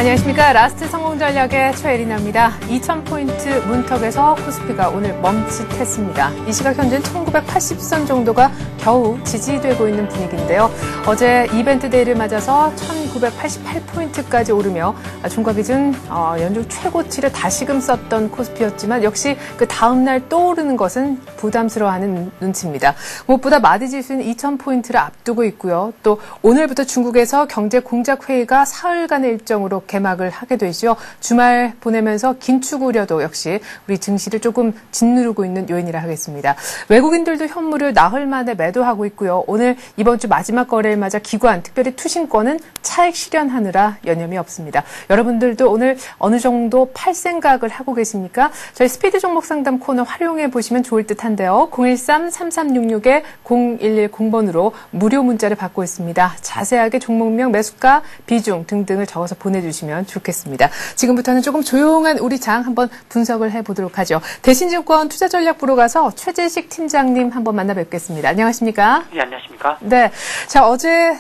안녕하십니까. 라스트 성공 전략의 최애리나입니다. 2000포인트 문턱에서 코스피가 오늘 멈칫했습니다. 이 시각 현재는 1980선 정도가 겨우 지지되고 있는 분위기인데요. 어제 이벤트 데이를 맞아서 1988포인트까지 오르며 종가 기준 연중 최고치를 다시금 썼던 코스피였지만 역시 그 다음날 또 오르는 것은 부담스러워하는 눈치입니다. 무엇보다 마디지수는 2000포인트를 앞두고 있고요. 또 오늘부터 중국에서 경제공작회의가 사흘간의 일정으로 개막을 하게 되죠. 주말 보내면서 긴축 우려도 역시 우리 증시를 조금 짓누르고 있는 요인이라 하겠습니다. 외국인들도 현물을 나흘 만에 매도하고 있고요. 오늘 이번 주 마지막 거래일 맞아 기관, 특별히 투신권은 차익 실현하느라 여념이 없습니다. 여러분들도 오늘 어느 정도 팔 생각을 하고 계십니까? 저희 스피드 종목 상담 코너 활용해 보시면 좋을 듯한데요. 013-3366-0110번으로 무료 문자를 받고 있습니다. 자세하게 종목명, 매수가, 비중 등등을 적어서 보내주시면 좋겠습니다. 지금부터는 조금 조용한 우리 장 한번 분석을 해보도록 하죠. 대신증권 투자전략부로 가서 최재식 팀장님 한번 만나 뵙겠습니다. 안녕하십니까? 네, 안녕하십니까? 네. 자, 어제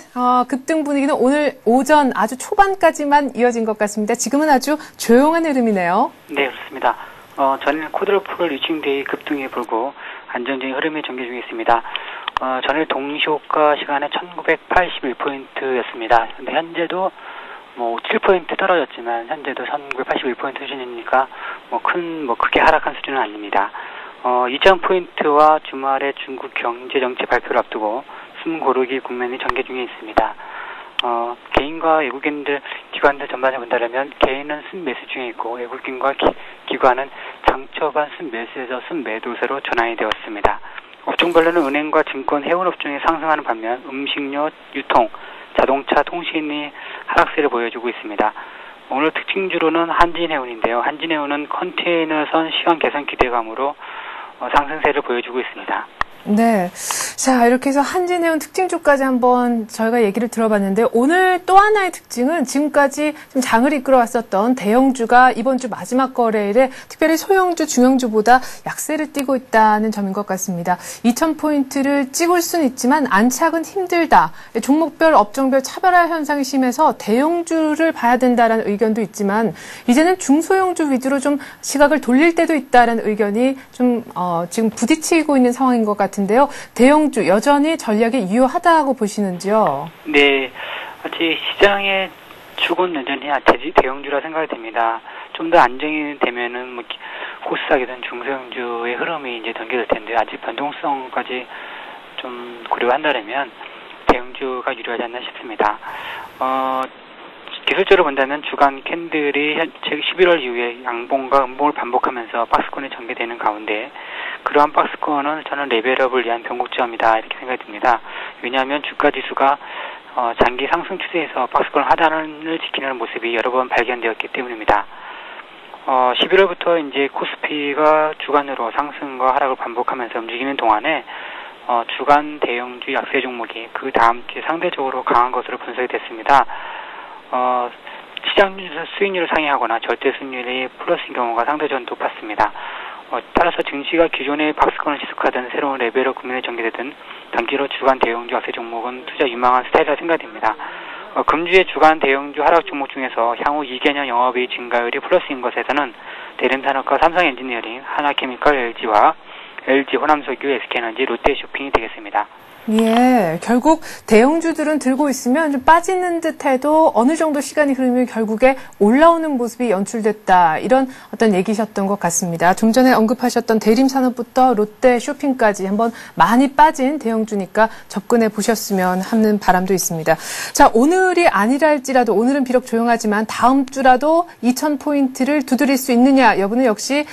급등 분위기는 오늘 오전 아주 초반까지만 이어진 것 같습니다. 지금은 아주 조용한 흐름이네요. 네, 그렇습니다. 전일 코드로풀 리칭데이 급등에 불고 안정적인 흐름이 전개 중에 있습니다. 전일 동시호가 시간에 1981포인트였습니다. 근데 현재도 7포인트 떨어졌지만 현재도 1981포인트 수준이니까 크게 하락한 수준은 아닙니다. 2000포인트와 주말에 중국 경제정책 발표를 앞두고 숨 고르기 국면이 전개 중에 있습니다. 개인과 외국인들, 기관들 전반을 본다면 개인은 순매수 중에 있고 외국인과 기관은 장초반 순매수에서 순매도세로 전환이 되었습니다. 업종별로는 은행과 증권, 해운업종이 상승하는 반면 음식료, 유통, 자동차, 통신이 하락세를 보여주고 있습니다. 오늘 특징주로는 한진해운인데요. 한진해운은 컨테이너선 시황 개선 기대감으로 상승세를 보여주고 있습니다. 네. 자, 이렇게 해서 한진해운 특징주까지 한번 저희가 얘기를 들어봤는데 오늘 또 하나의 특징은 지금까지 좀 장을 이끌어왔었던 대형주가 이번 주 마지막 거래일에 특별히 소형주, 중형주보다 약세를 띠고 있다는 점인 것 같습니다. 2000포인트를 찍을 수는 있지만 안착은 힘들다. 종목별, 업종별 차별화 현상이 심해서 대형주를 봐야 된다라는 의견도 있지만 이제는 중소형주 위주로 좀 시각을 돌릴 때도 있다라는 의견이 좀 지금 부딪히고 있는 상황인 것 같습니다. 같은데요. 대형주 여전히 전략이 유효하다고 보시는지요? 네, 아직 시장의 축은 여전히 대형주라 생각이 됩니다. 좀 더 안정이 되면은 코스닥이든 중소형주의 흐름이 이제 전개될 텐데 아직 변동성까지 좀 고려한다면 대형주가 유리하지 않나 싶습니다. 기술적으로 본다면 주간 캔들이 11월 이후에 양봉과 음봉을 반복하면서 박스권이 전개되는 가운데 그러한 박스권은 저는 레벨업을 위한 변곡점이다 이렇게 생각이 듭니다. 왜냐하면 주가 지수가 장기 상승 추세에서 박스권 하단을 지키는 모습이 여러 번 발견되었기 때문입니다. 11월부터 이제 코스피가 주간으로 상승과 하락을 반복하면서 움직이는 동안에 주간 대형주 약세 종목이 그 다음 주에 상대적으로 강한 것으로 분석이 됐습니다. 시장 수익률을 상회하거나 절대 수익률이 플러스인 경우가 상대적으로 높았습니다. 따라서 증시가 기존의 박스권을 지속하던 새로운 레벨업 국면에 전개되든 단기로 주간 대형주 약세 종목은 투자 유망한 스타일이라 생각됩니다. 금주의 주간 대형주 하락 종목 중에서 향후 2개년 영업이익 증가율이 플러스인 것에서는 대림산업과 삼성엔지니어링, 하나케미칼, LG와 LG 호남석유, SK에너지, 롯데쇼핑이 되겠습니다. 예, 결국 대형주들은 들고 있으면 좀 빠지는 듯해도 어느 정도 시간이 흐르면 결국에 올라오는 모습이 연출됐다. 이런 어떤 얘기셨던 것 같습니다. 좀 전에 언급하셨던 대림산업부터 롯데쇼핑까지 한번 많이 빠진 대형주니까 접근해 보셨으면 하는 바람도 있습니다. 자, 오늘이 아니라 할지라도 오늘은 비록 조용하지만 다음 주라도 2000포인트를 두드릴 수 있느냐 여부는 역시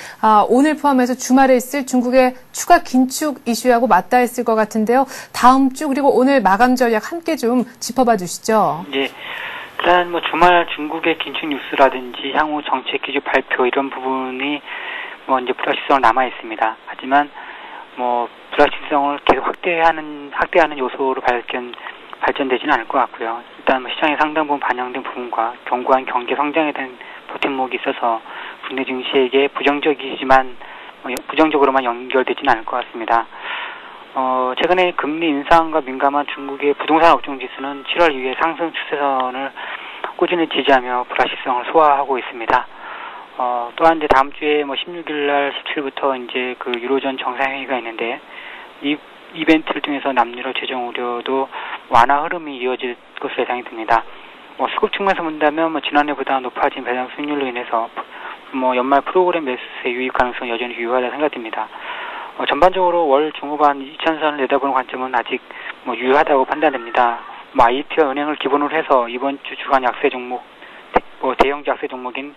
오늘 포함해서 주말에 있을 중국의 추가 긴축 이슈하고 맞닿아 있을 것 같은데요. 다음 주 그리고 오늘 마감 전략 함께 좀 짚어봐 주시죠. 예. 일단 주말 중국의 긴축 뉴스라든지 향후 정책 기조 발표 이런 부분이 이제 불확실성을 남아 있습니다. 하지만 불확실성을 계속 확대하는 요소로 발전되지는 않을 것 같고요. 일단 시장의 상당 부분 반영된 부분과 견고한 경제 성장에 대한 버팀목이 있어서 국내 증시에게 부정적으로만 연결되지는 않을 것 같습니다. 최근에 금리 인상과 민감한 중국의 부동산 업종 지수는 7월 이후에 상승 추세선을 꾸준히 지지하며 불확실성을 소화하고 있습니다. 또한 이제 다음 주에 16일 날 17부터 이제 그 유로존 정상회의가 있는데 이 이벤트를 통해서 남유럽 재정 우려도 완화 흐름이 이어질 것으로 예상이 됩니다. 수급 측면에서 본다면 지난해보다 높아진 배당 수익률로 인해서 연말 프로그램 매수세 유입 가능성은 여전히 유효하다 생각됩니다. 전반적으로 월 중후반 2차선을 내다보는 관점은 아직 유효하다고 판단됩니다. IT와 은행을 기본으로 해서 이번 주 주간 약세 종목, 대형 약세 종목인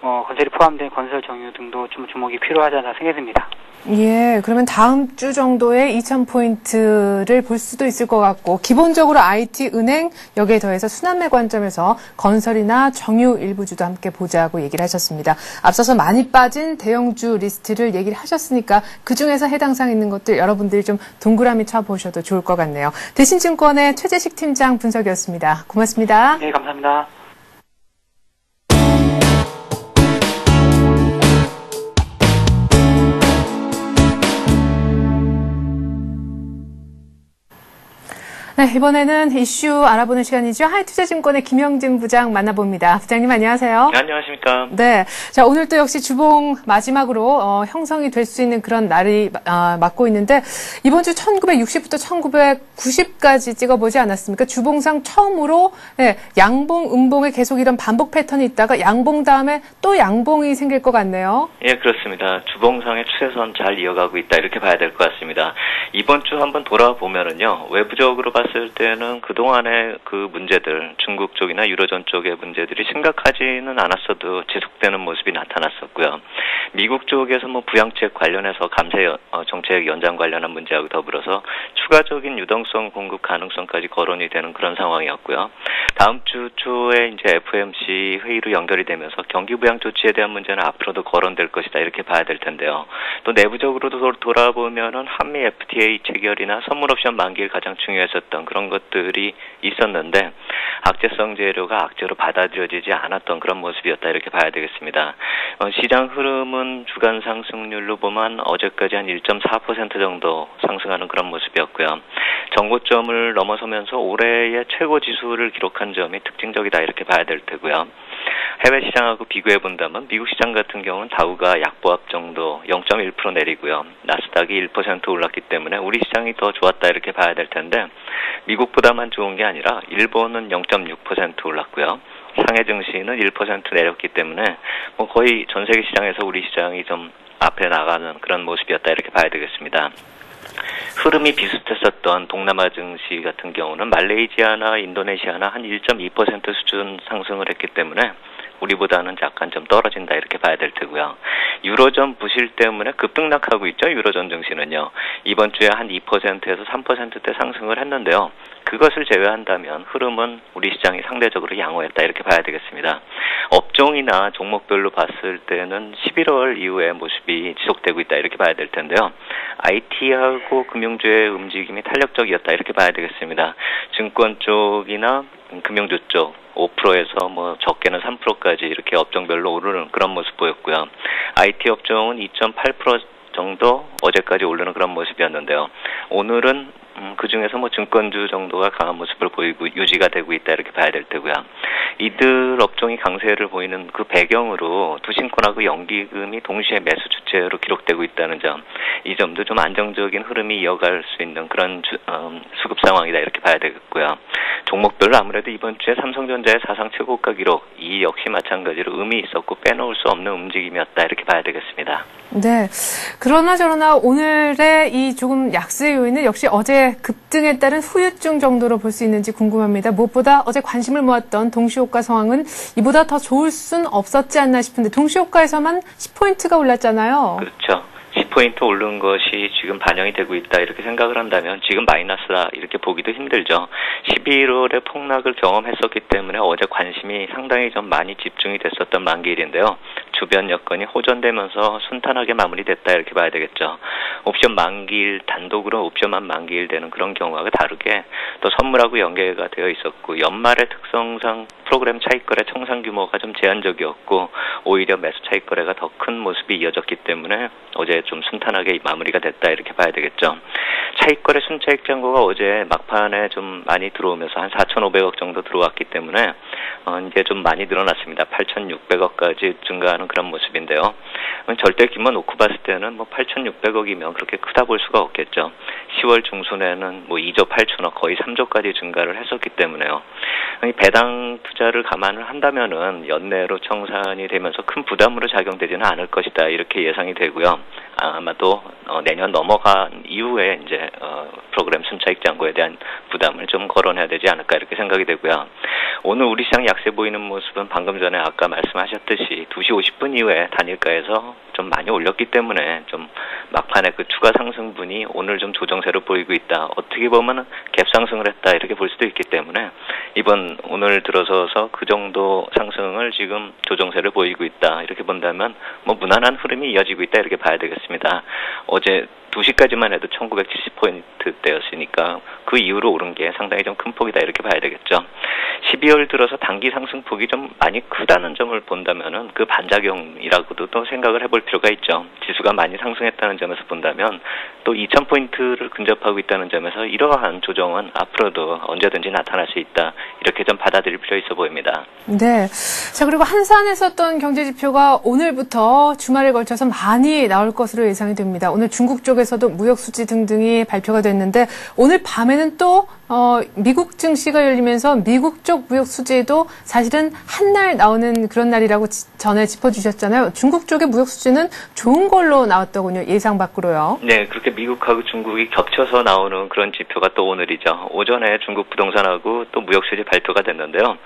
건설이 포함된 건설 정유 등도 좀 주목이 필요하다고 생각됩니다. 예, 그러면 다음 주 정도에 2,000포인트를 볼 수도 있을 것 같고, 기본적으로 IT, 은행, 여기에 더해서 순환매 관점에서 건설이나 정유 일부주도 함께 보자고 얘기를 하셨습니다. 앞서서 많이 빠진 대형주 리스트를 얘기를 하셨으니까 그중에서 해당사항 있는 것들 여러분들이 좀 동그라미 쳐보셔도 좋을 것 같네요. 대신증권의 최재식 팀장 분석이었습니다. 고맙습니다. 네, 감사합니다. 네, 이번에는 이슈 알아보는 시간이죠. 하이투자증권의 김영진 부장 만나봅니다. 부장님 안녕하세요. 네, 안녕하십니까. 네, 자 오늘 또 역시 주봉 마지막으로 형성이 될 수 있는 그런 날이 맞고 있는데 이번 주 1960부터 1990까지 찍어보지 않았습니까? 주봉상 처음으로 양봉, 음봉에 계속 이런 반복 패턴이 있다가 양봉 다음에 또 양봉이 생길 것 같네요. 예, 그렇습니다. 주봉상의 추세선 잘 이어가고 있다 이렇게 봐야 될 것 같습니다. 이번 주 한번 돌아보면은요, 외부적으로 봤을 때는 그동안의 그 문제들, 중국 쪽이나 유로존 쪽의 문제들이 심각하지는 않았어도 지속되는 모습이 나타났었고요. 미국 쪽에서 부양책 관련해서 감세 정책 연장 관련한 문제하고 더불어서 추가적인 유동성 공급 가능성까지 거론이 되는 그런 상황이었고요. 다음 주 초에 이제 FOMC 회의로 연결이 되면서 경기 부양 조치에 대한 문제는 앞으로도 거론될 것이다 이렇게 봐야 될 텐데요. 또 내부적으로도 돌아보면은 한미 FTA 체결이나 선물 옵션 만기일 가장 중요했었던 그런 것들이 있었는데 악재성 재료가 악재로 받아들여지지 않았던 그런 모습이었다 이렇게 봐야 되겠습니다. 시장 흐름은 주간 상승률로 보면 어제까지 한 1.4% 정도 상승하는 그런 모습이었고요. 정고점을 넘어서면서 올해의 최고 지수를 기록한 점이 특징적이다 이렇게 봐야 될 테고요. 해외 시장하고 비교해 본다면 미국 시장 같은 경우는 다우가 약보합 정도 0.1% 내리고요. 나스닥이 1% 올랐기 때문에 우리 시장이 더 좋았다 이렇게 봐야 될 텐데 미국보다만 좋은 게 아니라 일본은 0.6% 올랐고요. 상해 증시는 1% 내렸기 때문에 거의 전 세계 시장에서 우리 시장이 좀 앞에 나가는 그런 모습이었다 이렇게 봐야 되겠습니다. 흐름이 비슷했었던 동남아 증시 같은 경우는 말레이시아나 인도네시아나 한 1.2% 수준 상승을 했기 때문에 우리보다는 약간 좀 떨어진다 이렇게 봐야 될 테고요. 유로존 부실 때문에 급등락하고 있죠. 유로존 증시는요. 이번 주에 한 2%에서 3%대 상승을 했는데요. 그것을 제외한다면 흐름은 우리 시장이 상대적으로 양호했다 이렇게 봐야 되겠습니다. 업종이나 종목별로 봤을 때는 11월 이후의 모습이 지속되고 있다 이렇게 봐야 될 텐데요. IT하고 금융주의 움직임이 탄력적이었다 이렇게 봐야 되겠습니다. 증권 쪽이나 금융주 쪽 5%에서 적게는 3%까지 이렇게 업종별로 오르는 그런 모습 보였고요. IT 업종은 2.8% 정도 어제까지 오르는 그런 모습이었는데요. 오늘은 그 중에서 증권주 정도가 강한 모습을 보이고 유지가 되고 있다 이렇게 봐야 될 테고요. 이들 업종이 강세를 보이는 그 배경으로 투신권하고 연기금이 동시에 매수 주체로 기록되고 있다는 점, 이 점도 좀 안정적인 흐름이 이어갈 수 있는 그런 수급 상황이다 이렇게 봐야 되겠고요. 종목별로 아무래도 이번 주에 삼성전자의 사상 최고가 기록, 이 역시 마찬가지로 의미 있었고 빼놓을 수 없는 움직임이었다 이렇게 봐야 되겠습니다. 네. 그러나 저러나 오늘의 이 조금 약세 요인은 역시 어제 급등에 따른 후유증 정도로 볼 수 있는지 궁금합니다. 무엇보다 어제 관심을 모았던 동시효과 상황은 이보다 더 좋을 순 없었지 않나 싶은데 동시효과에서만 10포인트가 올랐잖아요. 그렇죠. 10포인트 오른 것이 지금 반영이 되고 있다 이렇게 생각을 한다면 지금 마이너스다 이렇게 보기도 힘들죠. 11월에 폭락을 경험했었기 때문에 어제 관심이 상당히 좀 많이 집중이 됐었던 만기일인데요. 주변 여건이 호전되면서 순탄하게 마무리됐다 이렇게 봐야 되겠죠. 옵션 만기일, 단독으로 옵션만 만기일 되는 그런 경우와 다르게 또 선물하고 연계가 되어 있었고 연말의 특성상 프로그램 차익거래 청산 규모 규모가 좀 제한적이었고 오히려 매수 차익 거래가 더 큰 모습이 이어졌기 때문에 어제 좀 순탄하게 마무리가 됐다 이렇게 봐야 되겠죠. 차익 거래 순차익 잔고가 어제 막판에 좀 많이 들어오면서 한 4,500억 정도 들어왔기 때문에 이제 좀 많이 늘어났습니다. 8,600억까지 증가하는 그런 모습인데요. 절대 규모 놓고 봤을 때는 뭐 8,600억이면 그렇게 크다 볼 수가 없겠죠. 10월 중순에는 뭐 2조 8천억 거의 3조까지 증가를 했었기 때문에요. 배당 투자를 감안을 한다면은 연내로 청산이 되면서 큰 부담으로 작용되지는 않을 것이다 이렇게 예상이 되고요. 아마도 내년 넘어간 이후에 이제 프로그램 순차익 잔고에 대한 부담을 좀 거론해야 되지 않을까 이렇게 생각이 되고요. 오늘 우리 시장 약세 보이는 모습은 방금 전에 아까 말씀하셨듯이 2시 50분 이후에 단일가에서 좀 많이 올렸기 때문에 좀 막판에 그 추가 상승분이 오늘 좀 조정세로 보이고 있다. 어떻게 보면 갭 상승을 했다 이렇게 볼 수도 있기 때문에 오늘 들어서서 그 정도 상승을 지금 조정세를 보이고 있다 이렇게 본다면 뭐 무난한 흐름이 이어지고 있다 이렇게 봐야 되겠습니다. 어제 2시까지만 해도 1970포인트대였으니까 그 이후로 오른 게 상당히 좀 큰 폭이다 이렇게 봐야 되겠죠. 12월 들어서 단기 상승폭이 좀 많이 크다는 점을 본다면은 그 반작용이라고도 또 생각을 해볼 필요가 있죠. 지수가 많이 상승했다는 점에서 본다면 또 2000포인트를 근접하고 있다는 점에서 이러한 조정은 앞으로도 언제든지 나타날 수 있다. 이렇게 좀 받아들일 필요 있어 보입니다. 네. 자, 그리고 한산에 썼던 경제지표가 오늘부터 주말에 걸쳐서 많이 나올 것으로 예상이 됩니다. 오늘 중국 쪽에서도 무역수지 등등이 발표가 됐는데 오늘 밤에는 또 미국 증시가 열리면서 미국 쪽 무역수지도 사실은 한 날 나오는 그런 날이라고 전에 짚어주셨잖아요. 중국 쪽의 무역수지는 좋은 걸로 나왔더군요. 예상 밖으로요. 네, 그렇게 미국하고 중국이 겹쳐서 나오는 그런 지표가 또 오늘이죠. 오전에 중국 부동산하고 또 무역수지 발표가 됐는데요.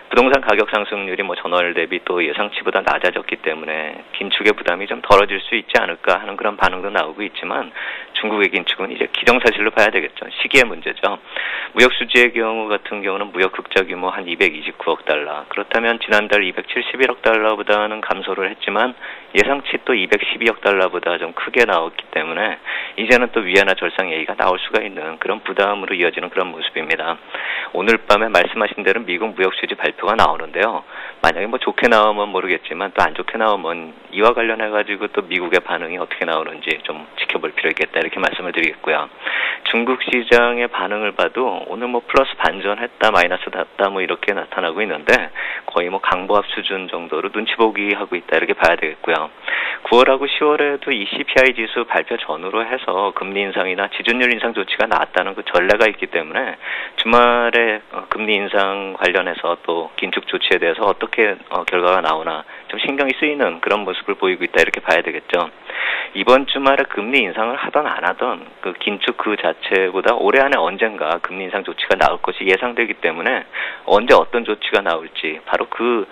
부동산 가격 상승률이 뭐 전월 대비 또 예상치보다 낮아졌기 때문에 긴축의 부담이 좀 덜어질 수 있지 않을까 하는 그런 반응도 나오고 있지만 중국의 긴축은 이제 기정사실로 봐야 되겠죠. 시기의 문제죠. 무역수지의 경우 같은 경우는 무역 흑자 규모 한 229억 달러. 그렇다면 지난달 271억 달러보다는 감소를 했지만 예상치 또 212억 달러보다 좀 크게 나왔기 때문에 이제는 또 위안화 절상 얘기가 나올 수가 있는 그런 부담으로 이어지는 그런 모습입니다. 오늘 밤에 말씀하신 대로 미국 무역수지 발표가 나오는데요. 만약에 뭐 좋게 나오면 모르겠지만 또 안 좋게 나오면 이와 관련해가지고 또 미국의 반응이 어떻게 나오는지 좀 지켜볼 필요 있겠다 이렇게 말씀을 드리겠고요. 중국 시장의 반응을 봐도 오늘 뭐 플러스 반전했다 마이너스 났다 뭐 이렇게 나타나고 있는데 거의 뭐 강보합 수준 정도로 눈치 보기 하고 있다 이렇게 봐야 되겠고요. 9월하고 10월에도 이 CPI 지수 발표 전후로 해서 금리 인상이나 지준율 인상 조치가 나왔다는 그 전례가 있기 때문에 주말에 금리 인상 관련해서 또 긴축 조치에 대해서 어떻게 결과가 나오나 좀 신경이 쓰이는 그런 모습을 보이고 있다 이렇게 봐야 되겠죠. 이번 주말에 금리 인상을 하던 안 하던 그 긴축 그 자체보다 올해 안에 언젠가 금리 인상 조치가 나올 것이 예상되기 때문에 언제 어떤 조치가 나올지 바로 그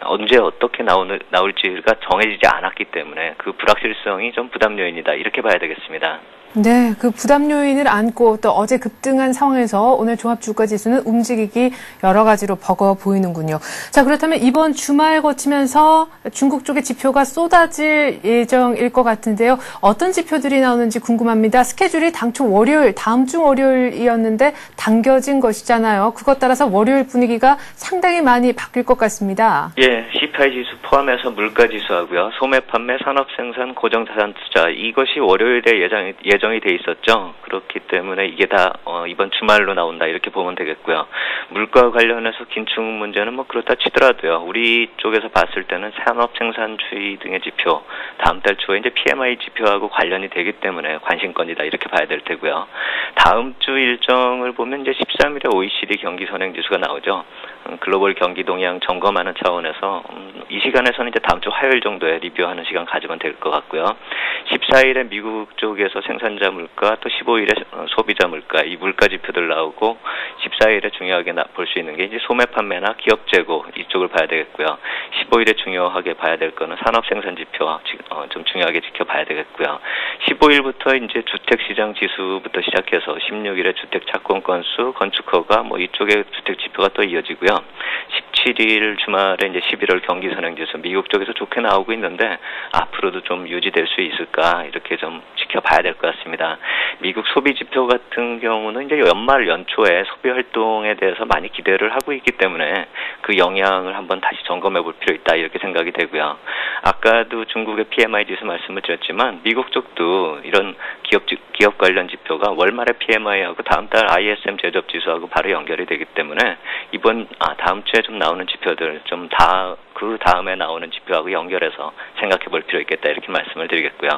언제 어떻게 나올지가 정해지지 않았기 때문에 그 불확실성이 좀 부담 요인이다 이렇게 봐야 되겠습니다. 네, 그 부담 요인을 안고 또 어제 급등한 상황에서 오늘 종합주가지수는 움직이기 여러 가지로 버거워 보이는군요. 자, 그렇다면 이번 주말 거치면서 중국 쪽의 지표가 쏟아질 예정일 것 같은데요. 어떤 지표들이 나오는지 궁금합니다. 스케줄이 당초 월요일, 다음 주 월요일이었는데 당겨진 것이잖아요. 그것 따라서 월요일 분위기가 상당히 많이 바뀔 것 같습니다. 예, CPI 지수 포함해서 물가 지수하고요. 소매 판매, 산업 생산, 고정자산 투자 이것이 월요일에 예정이 돼 있었죠. 그렇기 때문에 이게 다 이번 주말로 나온다 이렇게 보면 되겠고요. 물가 관련해서 긴축 문제는 뭐 그렇다 치더라도요. 우리 쪽에서 봤을 때는 산업 생산 추이 등의 지표 다음 달 초에 이제 PMI 지표하고 관련이 되기 때문에 관심권이다 이렇게 봐야 될 테고요. 다음 주 일정을 보면 이제 13일에 OECD 경기 선행 지수가 나오죠. 글로벌 경기 동향 점검하는 차원에서 이 시간에서는 이제 다음 주 화요일 정도에 리뷰하는 시간 가지면 될 것 같고요. 14일에 미국 쪽에서 생산자 물가 또 15일에 소비자 물가 이 물가 지표들 나오고 14일에 중요하게 볼 수 있는 게 이제 소매 판매나 기업 재고 이쪽을 봐야 되겠고요. 15일에 중요하게 봐야 될 거는 산업 생산 지표 좀 중요하게 지켜봐야 되겠고요. 15일부터 이제 주택 시장 지수부터 시작해서 16일에 주택 착공 건수, 건축 허가 뭐 이쪽의 주택 지표가 또 이어지고요. 되고요. 17일 주말에 이제 11월 경기 선행지수 미국 쪽에서 좋게 나오고 있는데 앞으로도 좀 유지될 수 있을까 이렇게 좀 지켜봐야 될 것 같습니다. 미국 소비 지표 같은 경우는 이제 연말 연초에 소비 활동에 대해서 많이 기대를 하고 있기 때문에 그 영향을 한번 다시 점검해 볼 필요 있다 이렇게 생각이 되고요. 아까도 중국의 PMI 지수 말씀을 드렸지만 미국 쪽도 이런 기업 관련 지표가 월말의 PMI하고 다음 달 ISM 제조업 지수하고 바로 연결이 되기 때문에 다음 주에 좀 나오는 지표들 좀 그 다음에 나오는 지표하고 연결해서 생각해 볼 필요 있겠다 이렇게 말씀을 드리겠고요.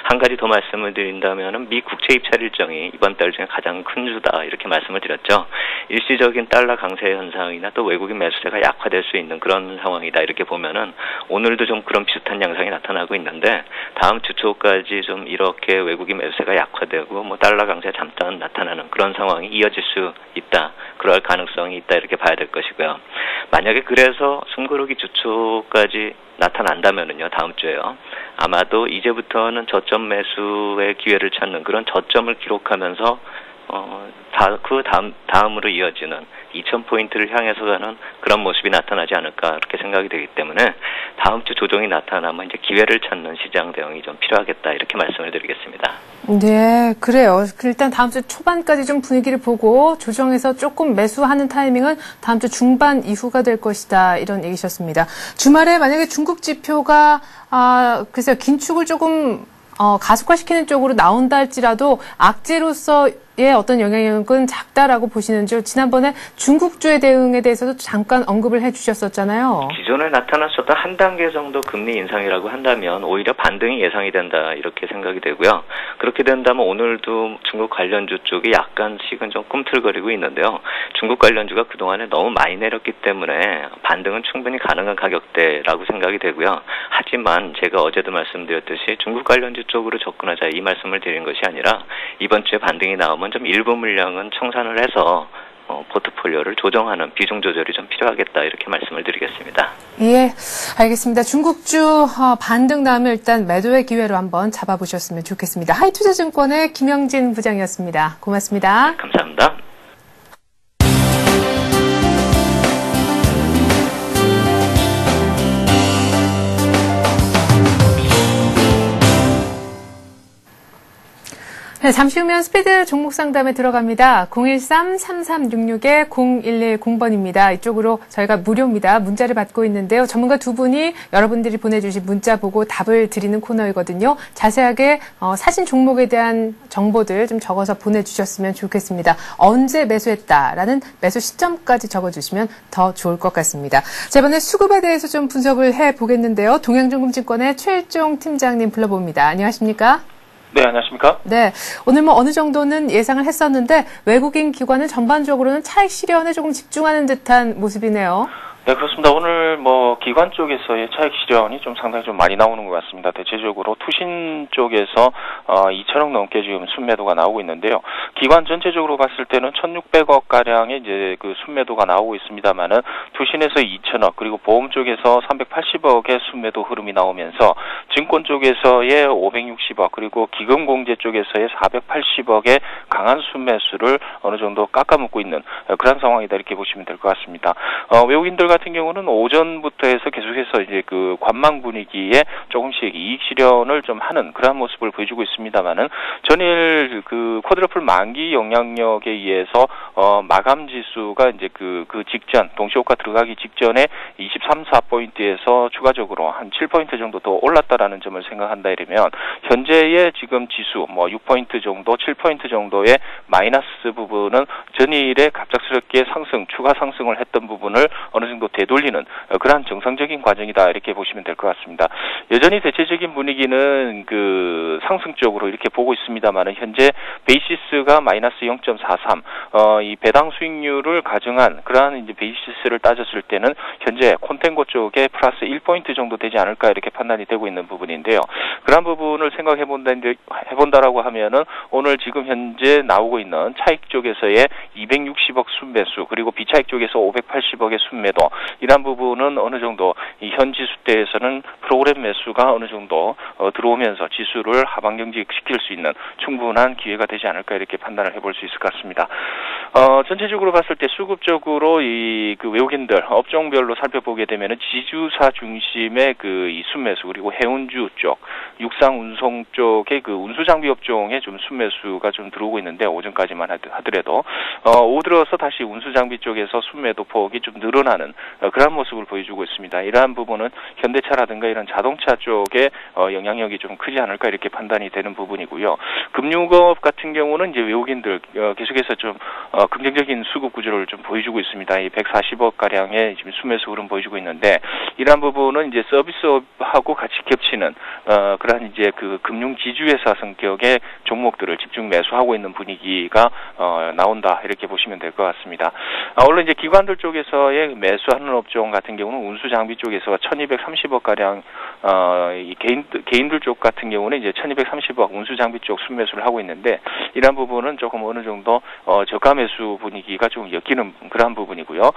한 가지 더 말씀을 드린다면은 미 국채 입찰 일정이 이번 달 중에 가장 큰 주다 이렇게 말씀을 드렸죠. 일시적인 달러 강세 현상이나 또 외국인 매수세가 약화될 수 있는 그런 상황이다 이렇게 보면은 오늘도 좀 그런 비슷한 양상이 나타나고 있는데 다음 주 초까지 좀 이렇게 외국인 매수세가 약화되고 뭐 달러 강세 잠깐 나타나는 그런 상황이 이어질 수 있다. 그럴 가능성이 있다 이렇게 봐야 될 것이고요. 만약에 그래서 숨고르기 주초까지 나타난다면은요, 다음 주에요. 아마도 이제부터는 저점 매수의 기회를 찾는 그런 저점을 기록하면서 다음으로 이어지는 2000포인트를 향해서 가는 그런 모습이 나타나지 않을까 그렇게 생각이 되기 때문에 다음 주 조정이 나타나면 이제 기회를 찾는 시장 대응이 좀 필요하겠다 이렇게 말씀을 드리겠습니다. 네, 그래요. 일단 다음 주 초반까지 좀 분위기를 보고 조정해서 조금 매수하는 타이밍은 다음 주 중반 이후가 될 것이다 이런 얘기셨습니다. 주말에 만약에 중국 지표가 글쎄요 긴축을 조금 가속화시키는 쪽으로 나온다 할지라도 악재로서의 어떤 영향력은 작다라고 보시는지 지난번에 중국주의 대응에 대해서도 잠깐 언급을 해주셨었잖아요. 기존에 나타났었던 한 단계 정도 금리 인상이라고 한다면 오히려 반등이 예상이 된다 이렇게 생각이 되고요. 그렇게 된다면 오늘도 중국 관련주 쪽이 약간씩은 좀 꿈틀거리고 있는데요. 중국 관련주가 그동안에 너무 많이 내렸기 때문에 반등은 충분히 가능한 가격대라고 생각이 되고요. 하지만 제가 어제도 말씀드렸듯이 중국 관련주 쪽으로 접근하자 이 말씀을 드린 것이 아니라 이번 주에 반등이 나오면 좀 일부 물량은 청산을 해서 포트폴리오를 조정하는 비중 조절이 좀 필요하겠다 이렇게 말씀을 드리겠습니다. 예, 알겠습니다. 중국주 반등 나오면 일단 매도의 기회로 한번 잡아보셨으면 좋겠습니다. 하이투자증권의 김영진 부장이었습니다. 고맙습니다. 네, 감사합니다. 네, 잠시 후면 스피드 종목 상담에 들어갑니다. 013-3366-0110번입니다. 이쪽으로 저희가 무료입니다. 문자를 받고 있는데요. 전문가 두 분이 여러분들이 보내주신 문자 보고 답을 드리는 코너이거든요. 자세하게 사신 종목에 대한 정보들 좀 적어서 보내주셨으면 좋겠습니다. 언제 매수했다라는 매수 시점까지 적어주시면 더 좋을 것 같습니다. 자, 이번에 수급에 대해서 좀 분석을 해보겠는데요. 동양증권의 최일종 팀장님 불러봅니다. 안녕하십니까? 네, 안녕하십니까? 네, 오늘 어느 정도는 예상을 했었는데 외국인 기관은 전반적으로는 차익 실현에 조금 집중하는 듯한 모습이네요. 네, 그렇습니다. 오늘 기관 쪽에서의 차익 실현이 좀 상당히 좀 많이 나오는 것 같습니다. 대체적으로 투신 쪽에서 2천억 넘게 지금 순매도가 나오고 있는데요. 기관 전체적으로 봤을 때는 1,600억 가량의 이제 그 순매도가 나오고 있습니다만은 투신에서 2천억 그리고 보험 쪽에서 380억의 순매도 흐름이 나오면서 증권 쪽에서의 560억 그리고 기금공제 쪽에서의 480억의 강한 순매수를 어느 정도 깎아먹고 있는 그런 상황이다 이렇게 보시면 될 것 같습니다. 외국인들 같은 경우는 오전부터 해서 계속해서 이제 그 관망 분위기에 조금씩 이익 실현을 좀 하는 그런 모습을 보여주고 있습니다만은 전일 그 쿼드러플 만기 영향력에 의해서 마감 지수가 이제 그 직전 동시효과 들어가기 직전에 23.4포인트에서 추가적으로 한 7포인트 정도 더 올랐다라는 점을 생각한다 이러면 현재의 지금 지수 6포인트 정도, 7포인트 정도의 마이너스 부분은 전일에 갑작스럽게 추가 상승을 했던 부분을 어느 정도 되돌리는 그러한 정상적인 과정이다 이렇게 보시면 될 것 같습니다. 여전히 대체적인 분위기는 그 상승 쪽으로 이렇게 보고 있습니다만은 현재 베이시스가 마이너스 0.43, 이 배당 수익률을 가정한 그러한 이제 베이시스를 따졌을 때는 현재 콘텐고 쪽에 플러스 1포인트 정도 되지 않을까 이렇게 판단이 되고 있는 부분인데요. 그러한 부분을 해본다라고 하면은 오늘 지금 현재 나오고 있는 차익 쪽에서의 260억 순매수 그리고 비차익 쪽에서 580억의 순매도 이러한 부분은 어느 정도 정도 이 현 지수대에서는 프로그램 매수가 어느 정도 들어오면서 지수를 하방 경직시킬 수 있는 충분한 기회가 되지 않을까 이렇게 판단을 해볼 수 있을 것 같습니다. 전체적으로 봤을 때 수급적으로 그 외국인들 업종별로 살펴보게 되면은 지주사 중심의 이 순매수 그리고 해운주 쪽, 육상 운송 쪽의 그 운수 장비 업종에 좀 순매수가 좀 들어오고 있는데 오전까지만 하더라도 오후 들어서 다시 운수 장비 쪽에서 순매도 폭이 좀 늘어나는 그런 모습을 보여주고 있습니다. 이러한 부분은 현대차라든가 이런 자동차 쪽에 영향력이 좀 크지 않을까 이렇게 판단이 되는 부분이고요. 금융업 같은 경우는 이제 외국인들 계속해서 좀 긍정적인 수급 구조를 좀 보여주고 있습니다. 이 140억 가량의 지금 순매수 흐름 보여주고 있는데 이러한 부분은 이제 서비스업하고 같이 겹치는 그러한 이제 그 금융 지주회사 성격의 종목들을 집중 매수하고 있는 분위기가 나온다 이렇게 보시면 될 것 같습니다. 물론 이제 기관들 쪽에서의 매수하는 업종 같은 경우는 운수 장비 쪽에서 1,230억 가량 이 개인들 쪽 같은 경우는 이제 1,230억 운수 장비 쪽 순매수를 하고 있는데 이러한 부분은 조금 어느 정도 저가 매수 분위기가 좀 엮이는 그러한 부분이고요.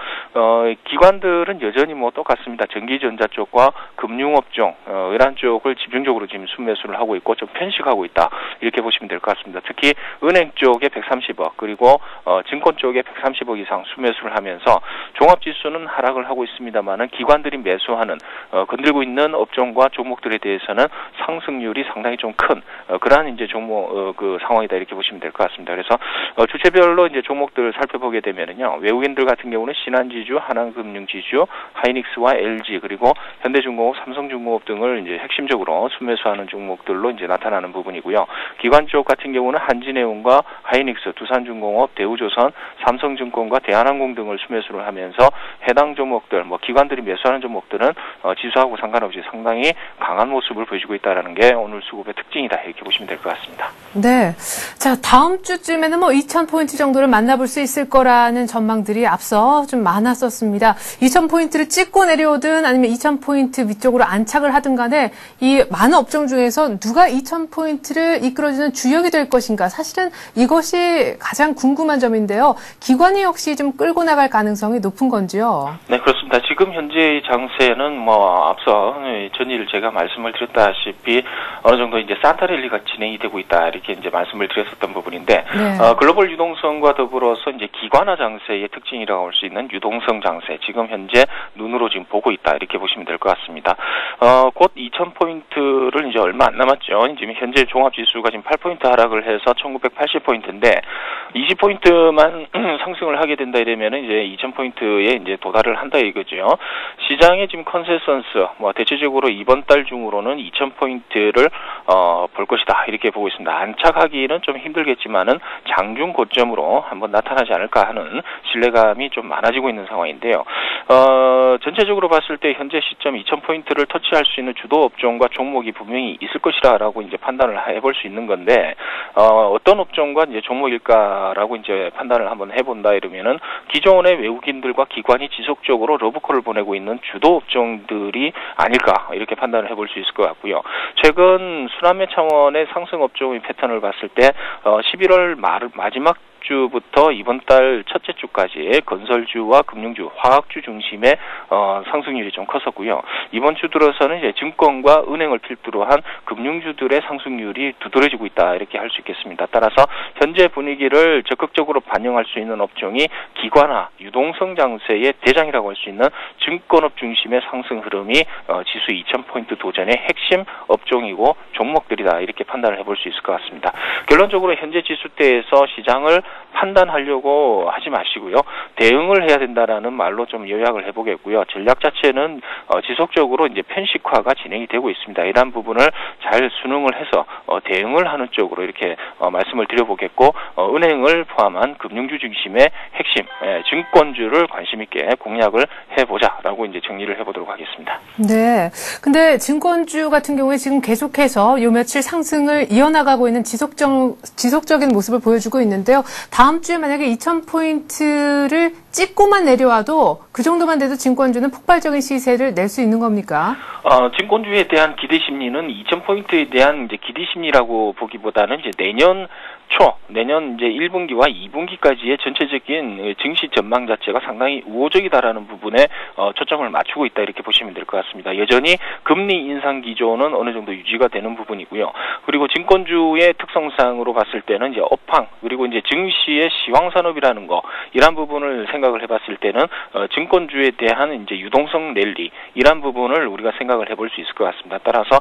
기관들은 여전히 뭐 똑같습니다. 전기전자 쪽과 금융업종 이러한 쪽을 집중적으로 지금 순매수를 하고 있고 좀 편식하고 있다 이렇게 보시면 될 것 같습니다. 특히 은행 쪽에 130억 그리고 증권 쪽에 130억 이상 순매수를 하면서 종합지수는 하락을 하고 있습니다만은 기관들이 매수하는 건들고 있는 업종과 종목들에 대해서는 상승률이 상당히 좀 큰 그러한 이제 종목 그 상황이다 이렇게 보시면 될 것 같습니다. 그래서 주체별로 이제 종목들을 살펴보게 되면은요 외국인들 같은 경우는 신한지주, 하나금융지주, 하이닉스와 LG 그리고 현대중공업, 삼성중공업 등을 이제 핵심적으로 순매수하는 종목들로 이제 나타나는 부분이고요. 기관 쪽 같은 경우는 한진해운과 하이닉스, 두산중공업, 대우조선, 삼성증권과 대한항공 등을 순매수를 하면서 해당 종목들, 뭐 기관들이 매수하는 종목들은 지수하고 상관없이 상당히 강한 모습을 보여주고 있다라는 게 오늘 수급의 특징이다 이렇게 보시면 될 것 같습니다. 네, 자 다음 주쯤에는 뭐 2,000포인트 정도를 만나볼 수 있을 거라는 전망들이 앞서 좀 많았었습니다. 2,000포인트를 찍고 내려오든 아니면 2,000포인트 위쪽으로 안착을 하든 간에 이 많은 업종 중에서 누가 2,000포인트를 이끌어주는 주역이 될 것인가 사실은 이것이 가장 궁금한 점인데요. 기관이 역시 좀 끌고 나갈 가능성이 높은 건지요? 네, 그렇습니다. 지금 현재의 장세는 뭐 앞서 전일 제가 말씀을 드렸다시피 어느 정도 이제 산타랠리가 진행이 되고 있다 이렇게 이제 말씀을 드렸었던 부분인데 네. 글로벌 유동성과 더불어서 이제 기관화 장세의 특징이라고 할 수 있는 유동성 장세 지금 현재 눈으로 지금 보고 있다 이렇게 보시면 될 것 같습니다. 곧 2,000포인트를 이제 얼마 안 남았죠. 지금 현재 종합지수가 지금 8포인트 하락을 해서 1,980포인트인데 20포인트만 상승을 하게 된다 이러면은 이제 2,000포인트에 이제 도달을 한다 이거죠. 시장의 지금 컨센서스 뭐 대체적으로 이번 달 중으로는 2,000포인트를 볼 것이다 이렇게 보고 있습니다. 안착하기는 좀 힘들겠지만은 장중 고점으로 한번 나타나지 않을까 하는 신뢰감이 좀 많아지고 있는 상황인데요. 전체적으로 봤을 때 현재 시점 2,000포인트를 터치할 수 있는 주도 업종과 종목이 분명히 있을 것이라고 이제 판단을 해볼 수 있는 건데 어떤 업종과 이제 종목일까라고 이제 판단을 한번 해본다 이러면은 기존의 외국인들과 기관이 지속적으로 러브콜을 보내고 있는 주도 업종들이 아닐까 이렇게 판단을 해볼 수 있을 것 같고요. 최근 순환매 차원의 상승 업종의 패턴을 봤을 때 11월 마지막 주부터 이번 달 첫째 주까지 건설주와 금융주, 화학주 중심의 상승률이 좀 컸었고요. 이번 주 들어서는 이제 증권과 은행을 필두로 한 금융주들의 상승률이 두드러지고 있다 이렇게 할 수 있겠습니다. 따라서 현재 분위기를 적극적으로 반영할 수 있는 업종이 기관화, 유동성 장세의 대장이라고 할 수 있는 증권업 중심의 상승 흐름이 지수 2,000포인트 도전의 핵심 업종이고 종목들이다 이렇게 판단을 해볼 수 있을 것 같습니다. 결론적으로 현재 지수대에서 시장을 판단하려고 하지 마시고요. 대응을 해야 된다라는 말로 좀 요약을 해보겠고요. 전략 자체는 지속적으로 이제 편식화가 진행이 되고 있습니다. 이러한 부분을 잘 순응을 해서 대응을 하는 쪽으로 이렇게 말씀을 드려보겠고 은행을 포함한 금융주 중심의 핵심 증권주를 관심 있게 공략을 해보자라고 이제 정리를 해보도록 하겠습니다. 네. 근데 증권주 같은 경우에 지금 계속해서 요 며칠 상승을 이어나가고 있는 지속적인 모습을 보여주고 있는데요. 다음 주에 만약에 2,000포인트를 찍고만 내려와도 그 정도만 돼도 증권주는 폭발적인 시세를 낼 수 있는 겁니까? 증권주에 대한 기대 심리는 2,000포인트에 대한 이제 기대 심리라고 보기보다는 이제 내년 초 내년 이제 1분기와 2분기까지의 전체적인 증시 전망 자체가 상당히 우호적이다라는 부분에 초점을 맞추고 있다 이렇게 보시면 될 것 같습니다. 여전히 금리 인상 기조는 어느 정도 유지가 되는 부분이고요. 그리고 증권주의 특성상으로 봤을 때는 이제 업황 그리고 이제 증시의 시황 산업이라는 거 이런 부분을 생각을 해봤을 때는 증권주에 대한 이제 유동성 랠리 이런 부분을 우리가 생각을 해볼 수 있을 것 같습니다. 따라서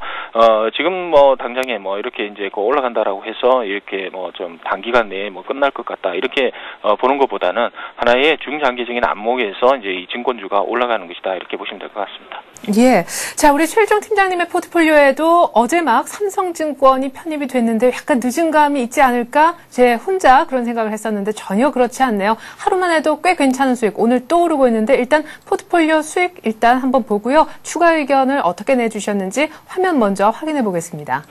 지금 뭐 당장에 뭐 이렇게 이제 올라간다라고 해서 이렇게 뭐 좀 단기간 내에 뭐 끝날 것 같다 이렇게 보는 것보다는 하나의 중장기적인 안목에서 이제 이 증권주가 올라가는 것이다 이렇게 보시면 될 것 같습니다. 예. 자, 우리 최일정 팀장님의 포트폴리오에도 어제 막 삼성증권이 편입이 됐는데 약간 늦은 감이 있지 않을까? 제 혼자 그런 생각을 했었는데 전혀 그렇지 않네요. 하루만 해도 꽤 괜찮은 수익 오늘 또 오르고 있는데 일단 포트폴리오 수익 일단 한번 보고요. 추가 의견을 어떻게 내주셨는지 화면 먼저 확인해 보겠습니다.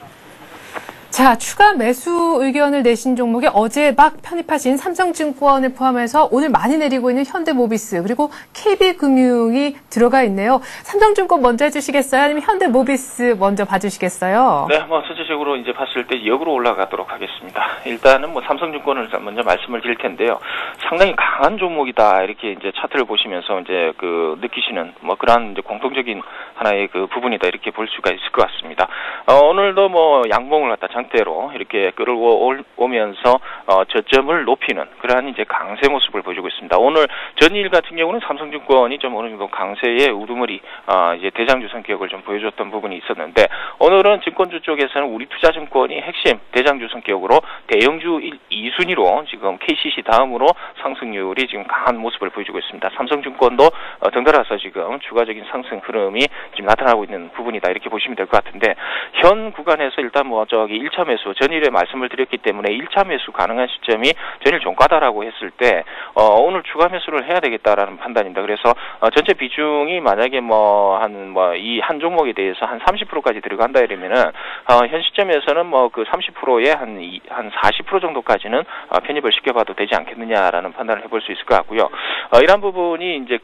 자, 추가 매수 의견을 내신 종목이 어제 막 편입하신 삼성증권을 포함해서 오늘 많이 내리고 있는 현대모비스 그리고 KB금융이 들어가 있네요. 삼성증권 먼저 해주시겠어요? 아니면 현대모비스 먼저 봐주시겠어요? 네, 뭐 전체적으로 이제 봤을 때 역으로 올라가도록 하겠습니다. 일단은 뭐 삼성증권을 먼저 말씀을 드릴 텐데요. 상당히 강한 종목이다 이렇게 이제 차트를 보시면서 이제 그 느끼시는 뭐 그런 이제 공통적인 하나의 그 부분이다 이렇게 볼 수가 있을 것 같습니다. 오늘도 뭐 양봉을 갖다 상태로 이렇게 끌어오면서 저점을 높이는 그러한 이제 강세 모습을 보여주고 있습니다. 오늘 전일 같은 경우는 삼성증권이 좀 어느 정도 강세의 우두머리 이제 대장주 성격을 좀 보여줬던 부분이 있었는데 오늘은 증권주 쪽에서는 우리투자증권이 핵심 대장주 성격으로 대형주 2순위로 지금 KCC 다음으로 상승률이 지금 강한 모습을 보여주고 있습니다. 삼성증권도 덩달아서 지금 추가적인 상승 흐름이 지금 나타나고 있는 부분이다 이렇게 보시면 될 것 같은데 현 구간에서 일단 뭐 저기 1차 매수 전일에 말씀을 드렸기 때문에 1차 매수 가능한 시점이 전일 종가다라고 했을 때 오늘 추가 매수를 해야 되겠다라는 판단입니다. 그래서 전체 비중이 만약에 이 한 종목에 대해서 한 30%까지 들어간다 이러면은 현 시점에서는 뭐 그 30%에 한 40% 정도까지는 편입을 시켜봐도 되지 않겠느냐라는 판단을 해볼 수 있을 것 같고요. 이런 부분이 이제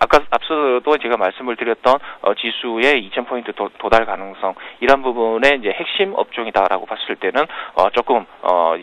아까 앞서도 제가 말씀을 드렸던 지수의 2,000포인트 도달 가능성 이런 부분에 이제 핵심 업종이다라고 봤을 때는 조금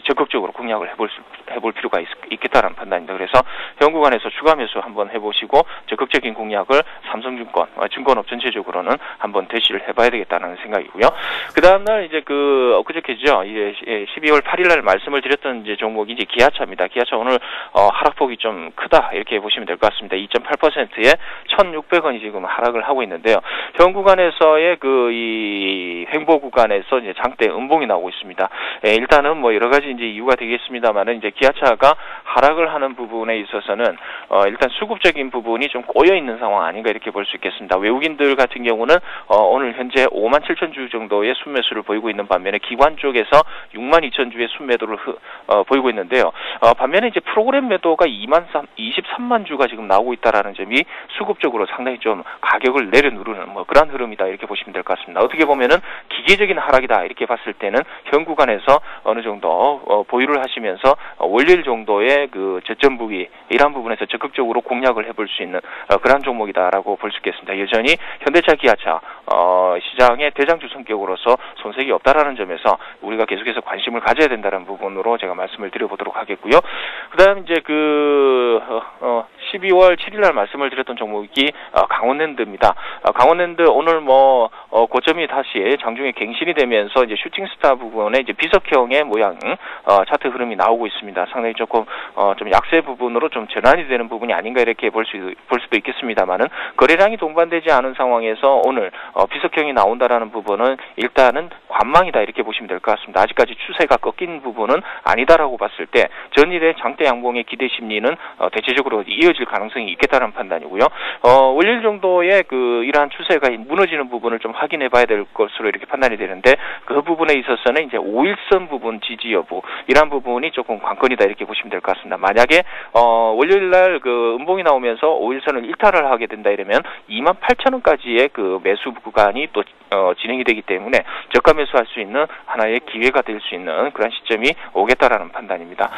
적극적으로 공략을 해볼 필요가 있겠다라는 판단입니다. 그래서 현 구간에서 추가 매수 한번 해보시고 적극적인 공략을 삼성증권, 증권업 전체적으로는 한번 대시를 해봐야 되겠다는 생각이고요. 그 다음날 이제 엊그저께죠. 이제 12월 8일날 말씀을 드렸던 이제 종목이 이제 기아차입니다. 기아차 오늘 하락폭이 좀 크다 이렇게 보시면 될 것 같습니다. 2.8%에 1,600원이 지금 하락을 하고 있는데요. 현 구간에서의 이 횡보 구간에서 이제 장대 음봉이 나오고 있습니다. 일단은 뭐 여러 가지 이제 이유가 되겠습니다만은 이제 기아차가 하락을 하는 부분에 있어서는 일단 수급적인 부분이 좀 꼬여 있는 상황 아닌가 이렇게 볼 수 있겠습니다. 외국인들 같은 경우는 오늘 현재 57,000주 정도의 순매수를 보이고 있는 반면에 기관 쪽에서 62,000주의 순매도를 보이고 있는데요. 반면에 이제 프로그램 매도가 23만 주가 지금 나오고 있다라는 점이 수급적으로 상당히 좀 가격을 내려누르는 뭐 그런 흐름이다 이렇게 보시면 될 것 같습니다. 어떻게 보면은 기계적인 하락이다 이렇게 봤을 때는 현 구간에서 어느 정도 보유를 하시면서 월요일 정도의 그 저점 부위 이런 부분에서 적극적으로 공략을 해볼 수 있는 그런 종목이다라고 볼 수 있겠습니다. 여전히 현대차, 기아차 시장의 대장주 성격으로서 손색이 없다라는 점에서 우리가 계속해서 관심을 가져야 된다는 부분으로 제가 말씀을 드려보도록 하겠고요. 그다음 이제 12월 7일날 말씀을 드렸던 종목이 강원랜드입니다. 강원랜드 오늘 고점이 다시 장중에 갱신이 되면서 이제 슈팅스타 부분에 이제 비석형의 모양 차트 흐름이 나오고 있습니다. 상당히 조금 좀 약세 부분으로 좀 전환이 되는 부분이 아닌가 이렇게 볼 수도 있겠습니다만은 거래량이 동반되지 않은 상황에서 오늘 비석형이 나온다라는 부분은 일단은 관망이다 이렇게 보시면 될 것 같습니다. 아직까지 추세가 꺾인 부분은 아니다라고 봤을 때 전일의 장대 양봉의 기대 심리는 대체적으로 이어질 가능성이 있겠다는 판단이고요. 월요일 정도의 이러한 추세가 무너지는 부분을 좀 확인해 봐야 될 것으로 이렇게 판단이 되는데 그 부분에 있어서는 이제 5일선 부분 지지 여부 이러한 부분이 조금 관건이다 이렇게 보시면 될 것 같습니다. 만약에 월요일 날 음봉이 나오면서 5일선을 일탈을 하게 된다 이러면 28,000원까지의 매수 구간이 또 진행이 되기 되기 때문에 저가 매수할 수 있는 하나의 기회가 될 수 있는 그런 시점이 오겠다라는 판단입니다.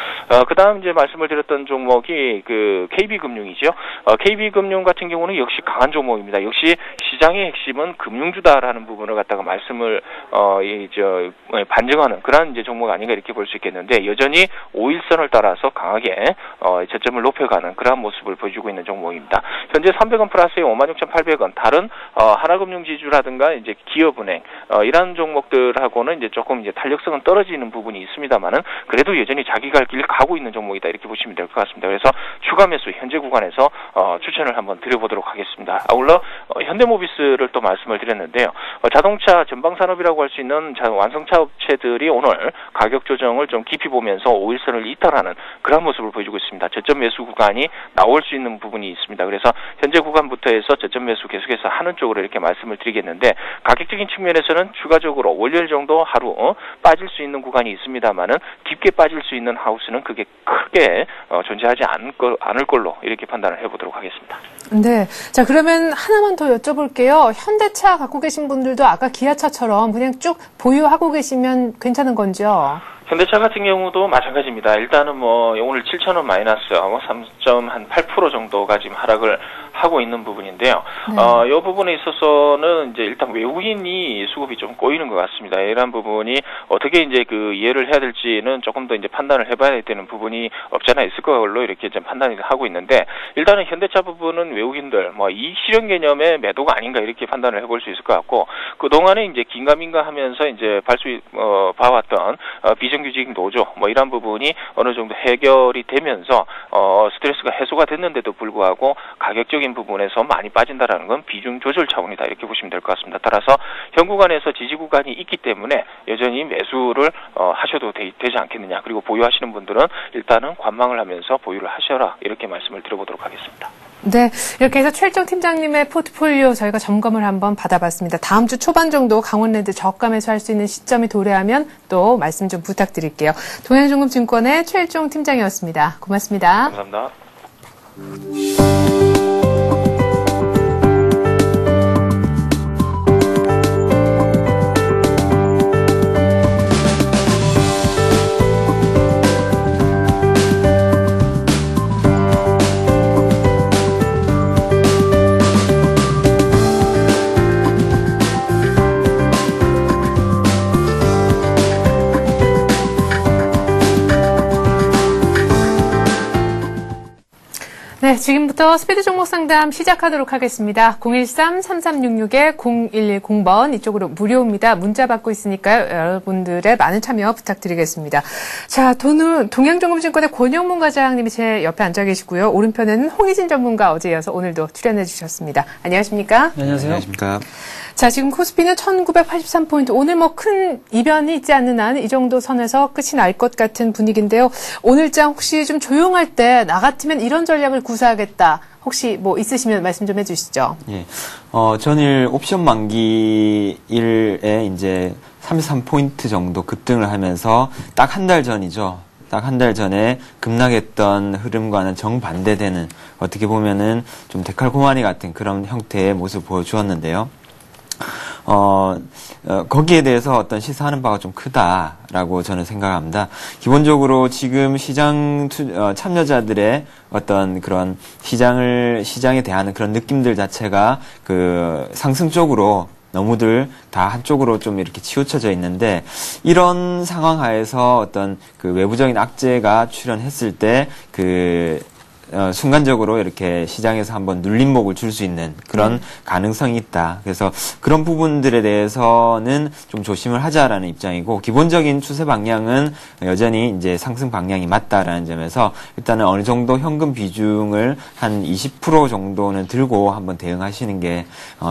그다음 이제 말씀을 드렸던 종목이 그 KB금융이죠. KB금융 같은 경우는 역시 강한 종목입니다. 역시 시장의 핵심은 금융주다라는 부분을 갖다가 말씀을 반증하는 그런 이제 종목 아닌가 이렇게 볼 수 있겠는데 여전히 5일선을 따라서 강하게 저점을 높여가는 그런 모습을 보여주고 있는 종목입니다. 현재 300원 플러스에 56,800원 다른 하나금융지주라든가 이제 기업은행 이런 종목들하고는 이제 조금 이제 탄력성은 떨어지는 부분이 있습니다만은 그래도 여전히 자기 갈 길 가고 있는 종목이다 이렇게 보시면 될 것 같습니다. 그래서 추가 매수 현재 구간에서 추천을 한번 드려보도록 하겠습니다. 아울러 현대모비스를 또 말씀을 드렸는데요. 자동차 전방산업이라고 할 수 있는 완성차 업체들이 오늘 가격 조정을 좀 깊이 보면서 5일선을 이탈하는 그런 모습을 보여주고 있습니다. 저점 매수 구간이 나올 수 있는 부분이 있습니다. 그래서 현재 구간부터 해서 저점 매수 계속해서 하는 쪽으로 이렇게 말씀을 드리겠는데 가격적인 측면에서는 추가적으로 월요일 정도 하루 빠질 수 있는 구간이 있습니다만은 깊게 빠질 수 있는 하우스는 그게 크게 존재하지 않을 걸로 이렇게 판단을 해보도록 하겠습니다. 네. 자, 그러면 하나만 더 여쭤볼게요. 현대차 갖고 계신 분들도 아까 기아차처럼 그냥 쭉 보유하고 계시면 괜찮은 건지요? 현대차 같은 경우도 마찬가지입니다. 일단은 뭐 오늘 7,000원 마이너스 3.8% 정도가 지금 하락을 하고 있는 부분인데요. 네. 이 부분에 있어서는 이제 일단 외국인이 수급이 좀 꼬이는 것 같습니다. 이런 부분이 어떻게 이제 그 이해를 해야 될지는 조금 더 이제 판단을 해봐야 되는 부분이 없잖아 있을 걸로 이렇게 좀 판단을 하고 있는데 일단은 현대차 부분은 외국인들 뭐 이익 실현 개념의 매도가 아닌가 이렇게 판단을 해볼 수 있을 것 같고 그 동안에 이제 긴가민가 하면서 이제 봐왔던 비정규직 노조 뭐 이런 부분이 어느 정도 해결이 되면서 스트레스가 해소가 됐는데도 불구하고 가격적인 부분에서 많이 빠진다라는 건 비중 조절 차원이다 이렇게 보시면 될 것 같습니다. 따라서 현 구간에서 지지 구간이 있기 때문에 여전히 매수를 하셔도 되지 않겠느냐. 그리고 보유하시는 분들은 일단은 관망을 하면서 보유를 하셔라 이렇게 말씀을 드려보도록 하겠습니다. 네, 이렇게 해서 최일정 팀장님의 포트폴리오 저희가 점검을 한번 받아봤습니다. 다음 주 초반 정도 강원랜드 저가 매수할 수 있는 시점이 도래하면 또 말씀 좀 부탁드릴게요. 동양중금증권의 최일정 팀장이었습니다. 고맙습니다. 감사합니다. 네, 지금부터 스피드 종목 상담 시작하도록 하겠습니다. 013-3366-0110번 이쪽으로 무료입니다. 문자 받고 있으니까요. 여러분들의 많은 참여 부탁드리겠습니다. 자, 동양종금증권의 권영문 과장님이 제 옆에 앉아 계시고요. 오른편에는 홍희진 전문가 어제 이어서 오늘도 출연해 주셨습니다. 안녕하십니까? 네, 안녕하세요. 안녕하십니까? 자, 지금 코스피는 1983포인트. 오늘 뭐 큰 이변이 있지 않는 한 이 정도 선에서 끝이 날 것 같은 분위기인데요. 오늘장 혹시 좀 조용할 때 나 같으면 이런 전략을 구사하겠다. 혹시 뭐 있으시면 말씀 좀 해주시죠. 예. 전일 옵션 만기일에 이제 33포인트 정도 급등을 하면서 딱 한 달 전이죠. 딱 한 달 전에 급락했던 흐름과는 정반대되는 어떻게 보면은 좀 데칼코마니 같은 그런 형태의 모습을 보여주었는데요. 거기에 대해서 어떤 시사하는 바가 좀 크다라고 저는 생각합니다. 기본적으로 지금 시장 참여자들의 어떤 그런 시장에 대한 그런 느낌들 자체가 그 상승 쪽으로 너무들 다 한쪽으로 좀 이렇게 치우쳐져 있는데 이런 상황 하에서 어떤 그 외부적인 악재가 출현했을 때 순간적으로 이렇게 시장에서 한번 눌림목을 줄 수 있는 그런 가능성이 있다. 그래서 그런 부분들에 대해서는 좀 조심을 하자라는 입장이고 기본적인 추세 방향은 여전히 이제 상승 방향이 맞다라는 점에서 일단은 어느 정도 현금 비중을 한 20% 정도는 들고 한번 대응하시는 게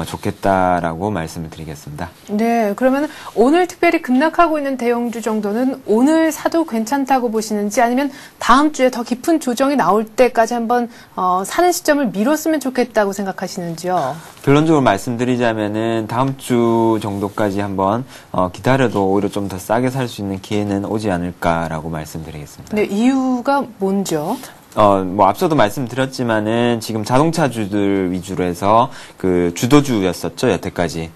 좋겠다라고 말씀을 드리겠습니다. 네, 그러면 오늘 특별히 급락하고 있는 대형주 정도는 오늘 사도 괜찮다고 보시는지 아니면 다음 주에 더 깊은 조정이 나올 때까지 한번 사는 시점을 미뤘으면 좋겠다고 생각하시는지요? 결론적으로 말씀드리자면은 다음 주 정도까지 한번 기다려도 오히려 좀 더 싸게 살 수 있는 기회는 오지 않을까라고 말씀드리겠습니다. 네, 이유가 뭔죠? 뭐 앞서도 말씀드렸지만은 지금 자동차주들 위주로 해서 그 주도주였었죠, 여태까지.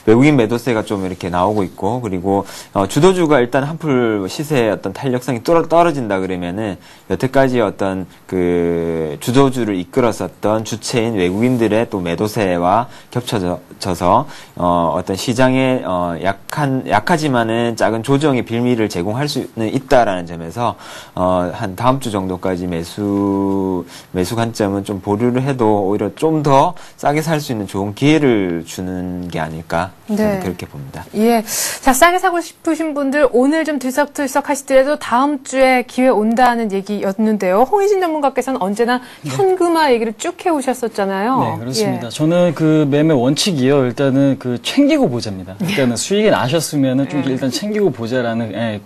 외국인 매도세가 좀 이렇게 나오고 있고, 그리고 주도주가 일단 한풀 시세의 어떤 탄력성이 떨어진다 그러면은 여태까지 어떤 그 주도주를 이끌었었던 주체인 외국인들의 또 매도세와 겹쳐져서 어떤 시장에 약하지만은 작은 조정의 빌미를 제공할 수는 있다라는 점에서 한 다음 주 정도까지 매수 관점은 좀 보류를 해도 오히려 좀 더 싸게 살 수 있는 좋은 기회를 주는 게 아닐까 저는 그렇게 봅니다. 예, 자 싸게 사고 싶으신 분들 오늘 좀 들썩들썩 하시더라도 다음 주에 기회 온다는 얘기였는데요. 홍희진 전문가께서는 언제나 현금화 얘기를 쭉 해오셨었잖아요. 네, 그렇습니다. 저는 그 매매 원칙이요. 일단은 그 챙기고 보자입니다. 일단은 수익이 나셨으면은 좀 일단 챙기고 보자라는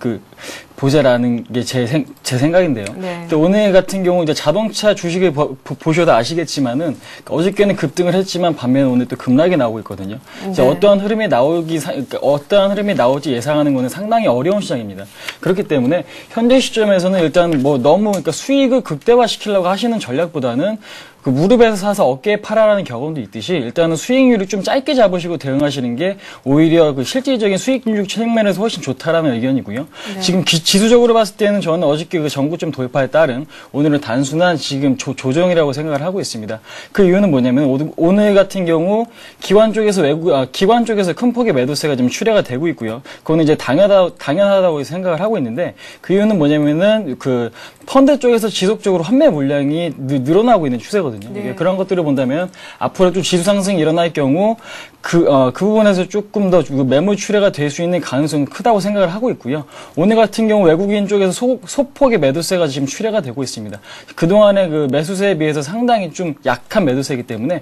보자라는 게 제 생각인데요. 오늘 같은 경우 이제 자동차 주식을 보셔도 아시겠지만은 어저께는 급등을 했지만 반면에 오늘 또 급락이 나오고 있거든요. 어떠한 흐름이 나올지 예상하는 거는 상당히 어려운 시장입니다. 그렇기 때문에 현재 시점에서는 일단 뭐 너무 그러니까 수익을 극대화시키려고 하시는 전략보다는 그 무릎에서 사서 어깨에 팔아라는 경험도 있듯이 일단은 수익률을 좀 짧게 잡으시고 대응하시는 게 오히려 그 실질적인 수익률 측면에서 훨씬 좋다라는 의견이고요. 지금 지수적으로 봤을 때는 저는 어저께 그 정구점 돌파에 따른 오늘은 단순한 지금 조정이라고 생각을 하고 있습니다. 그 이유는 뭐냐면 오늘 같은 경우 기관 쪽에서 큰 폭의 매도세가 좀 출회가 되고 있고요. 그거는 이제 당연하다고 생각을 하고 있는데 그 이유는 뭐냐면은 그 펀드 쪽에서 지속적으로 환매 물량이 늘어나고 있는 추세거든요. 그런 것들을 본다면 앞으로 좀 지수 상승이 일어날 경우 그 부분에서 조금 더 매물 출회가 될 수 있는 가능성이 크다고 생각을 하고 있고요. 오늘 같은 경우 외국인 쪽에서 소폭의 매도세가 지금 출회가 되고 있습니다. 그동안의 그 매수세에 비해서 상당히 좀 약한 매도세이기 때문에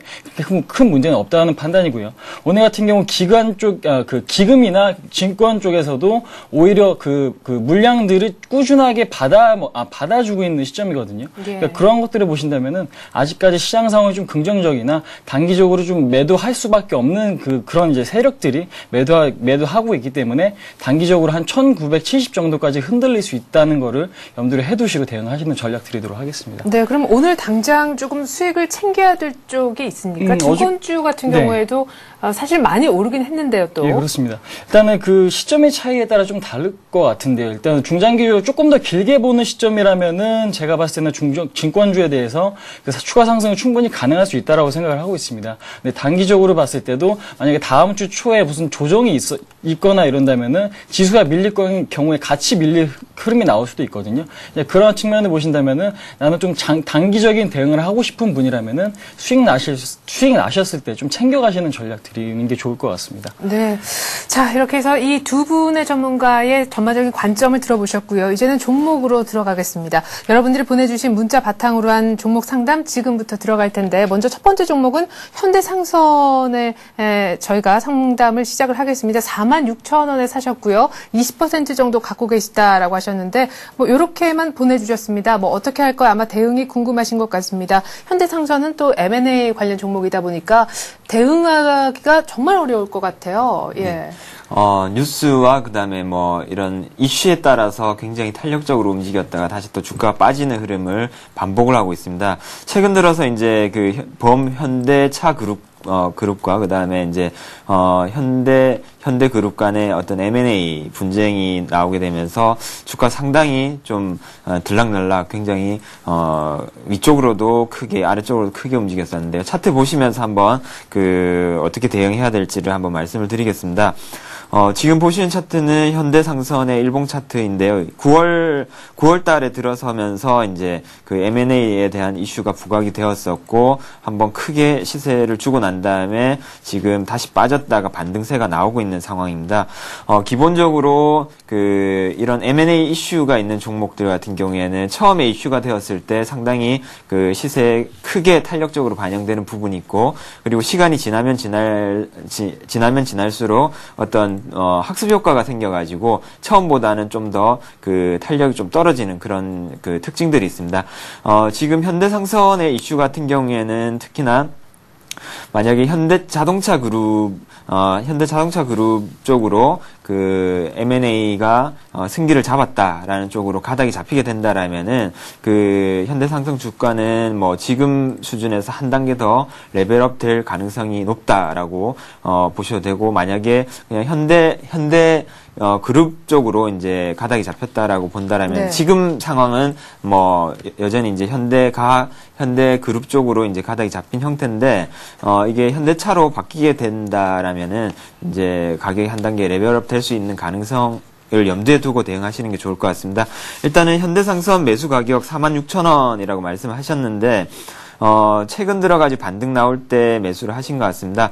큰 문제는 없다는 판단이고요. 오늘 같은 경우 기관 쪽, 기금이나 증권 쪽에서도 오히려 그 물량들을 꾸준하게 받아주고 있는 시점이거든요. 그러니까 그런 것들을 보신다면은 아직까지 시장 상황이 좀 긍정적이나 단기적으로 좀 매도할 수밖에 없는 그런 이제 세력들이 매도하고 있기 때문에 단기적으로 한 1970 정도까지 흔들릴 수 있다는 거를 염두를 해두시고 대응하시는 전략 드리도록 하겠습니다. 네, 그럼 오늘 당장 조금 수익을 챙겨야 될 쪽이 있습니까? 증권주 같은 경우에도 사실 많이 오르긴 했는데요, 또. 예, 그렇습니다. 일단은 그 시점의 차이에 따라 좀 다를 것 같은데요. 일단 중장기적으로 조금 더 길게 보는 시점이라면은 제가 봤을 때는 증권주에 대해서 추가 상승은 충분히 가능할 수 있다라고 생각을 하고 있습니다. 근데 단기적으로 봤을 때도 만약에 다음 주 초에 무슨 조정이 있거나 이런다면은 지수가 밀릴 경우에 같이 밀릴 흐름이 나올 수도 있거든요. 그런 측면을 보신다면은 나는 좀 단기적인 대응을 하고 싶은 분이라면은 수익 나셨을 때 좀 챙겨가시는 전략 드리는 게 좋을 것 같습니다. 네. 자, 이렇게 해서 이 두 분의 전문가의 전반적인 관점을 들어보셨고요. 이제는 종목으로 들어가겠습니다. 여러분들이 보내주신 문자 바탕으로 한 종목 상담 지금부터 들어갈 텐데 먼저 첫 번째 종목은 현대상선에 저희가 상담을 시작을 하겠습니다. 46,000원에 사셨고요. 20% 정도 갖고 계시다라고 하셨는데 뭐 이렇게만 보내주셨습니다. 뭐 어떻게 할 거야 아마 대응이 궁금하신 것 같습니다. 현대상선은 또 M&A 관련 종목이다 보니까 대응하기가 정말 어려울 것 같아요. 예. 뉴스와 그다음에 뭐 이런 이슈에 따라서 굉장히 탄력적으로 움직였다가 다시 또 주가가 빠지는 흐름을 반복을 하고 있습니다. 최근 들어서 이제 그 현대차 그룹과 그다음에 이제 현대 그룹 간의 어떤 M&A 분쟁이 나오게 되면서 주가 상당히 좀 들락날락 굉장히 위쪽으로도 크게 아래쪽으로도 크게 움직였었는데요. 차트 보시면서 한번 어떻게 대응해야 될지를 한번 말씀을 드리겠습니다. 지금 보시는 차트는 현대상선의 일봉 차트인데요. 9월 달에 들어서면서 이제 그 M&A에 대한 이슈가 부각이 되었었고, 한번 크게 시세를 주고 난 다음에 지금 다시 빠졌다가 반등세가 나오고 있는 상황입니다. 기본적으로 이런 M&A 이슈가 있는 종목들 같은 경우에는 처음에 이슈가 되었을 때 상당히 그 시세에 크게 탄력적으로 반영되는 부분이 있고, 그리고 시간이 지나면 지날수록 어떤 학습 효과가 생겨가지고 처음보다는 좀 더 그 탄력이 좀 떨어지는 그런 특징들이 있습니다. 지금 현대상선의 이슈 같은 경우에는 특히나 만약에 현대자동차 그룹 쪽으로 그 M&A가 승기를 잡았다라는 쪽으로 가닥이 잡히게 된다라면은 그 현대상성 주가는 뭐 지금 수준에서 한 단계 더 레벨업 될 가능성이 높다라고 보셔도 되고, 만약에 그냥 현대 그룹 쪽으로 이제 가닥이 잡혔다라고 본다라면, 네. 지금 상황은 뭐 여전히 이제 현대 그룹 쪽으로 이제 가닥이 잡힌 형태인데, 이게 현대차로 바뀌게 된다라면은 이제 가격이 한 단계 레벨업 될 수 있는 가능성을 염두에 두고 대응하시는 게 좋을 것 같습니다. 일단은 현대상선 매수 가격 46,000원이라고 말씀하셨는데, 최근 들어가지고 반등 나올 때 매수를 하신 것 같습니다.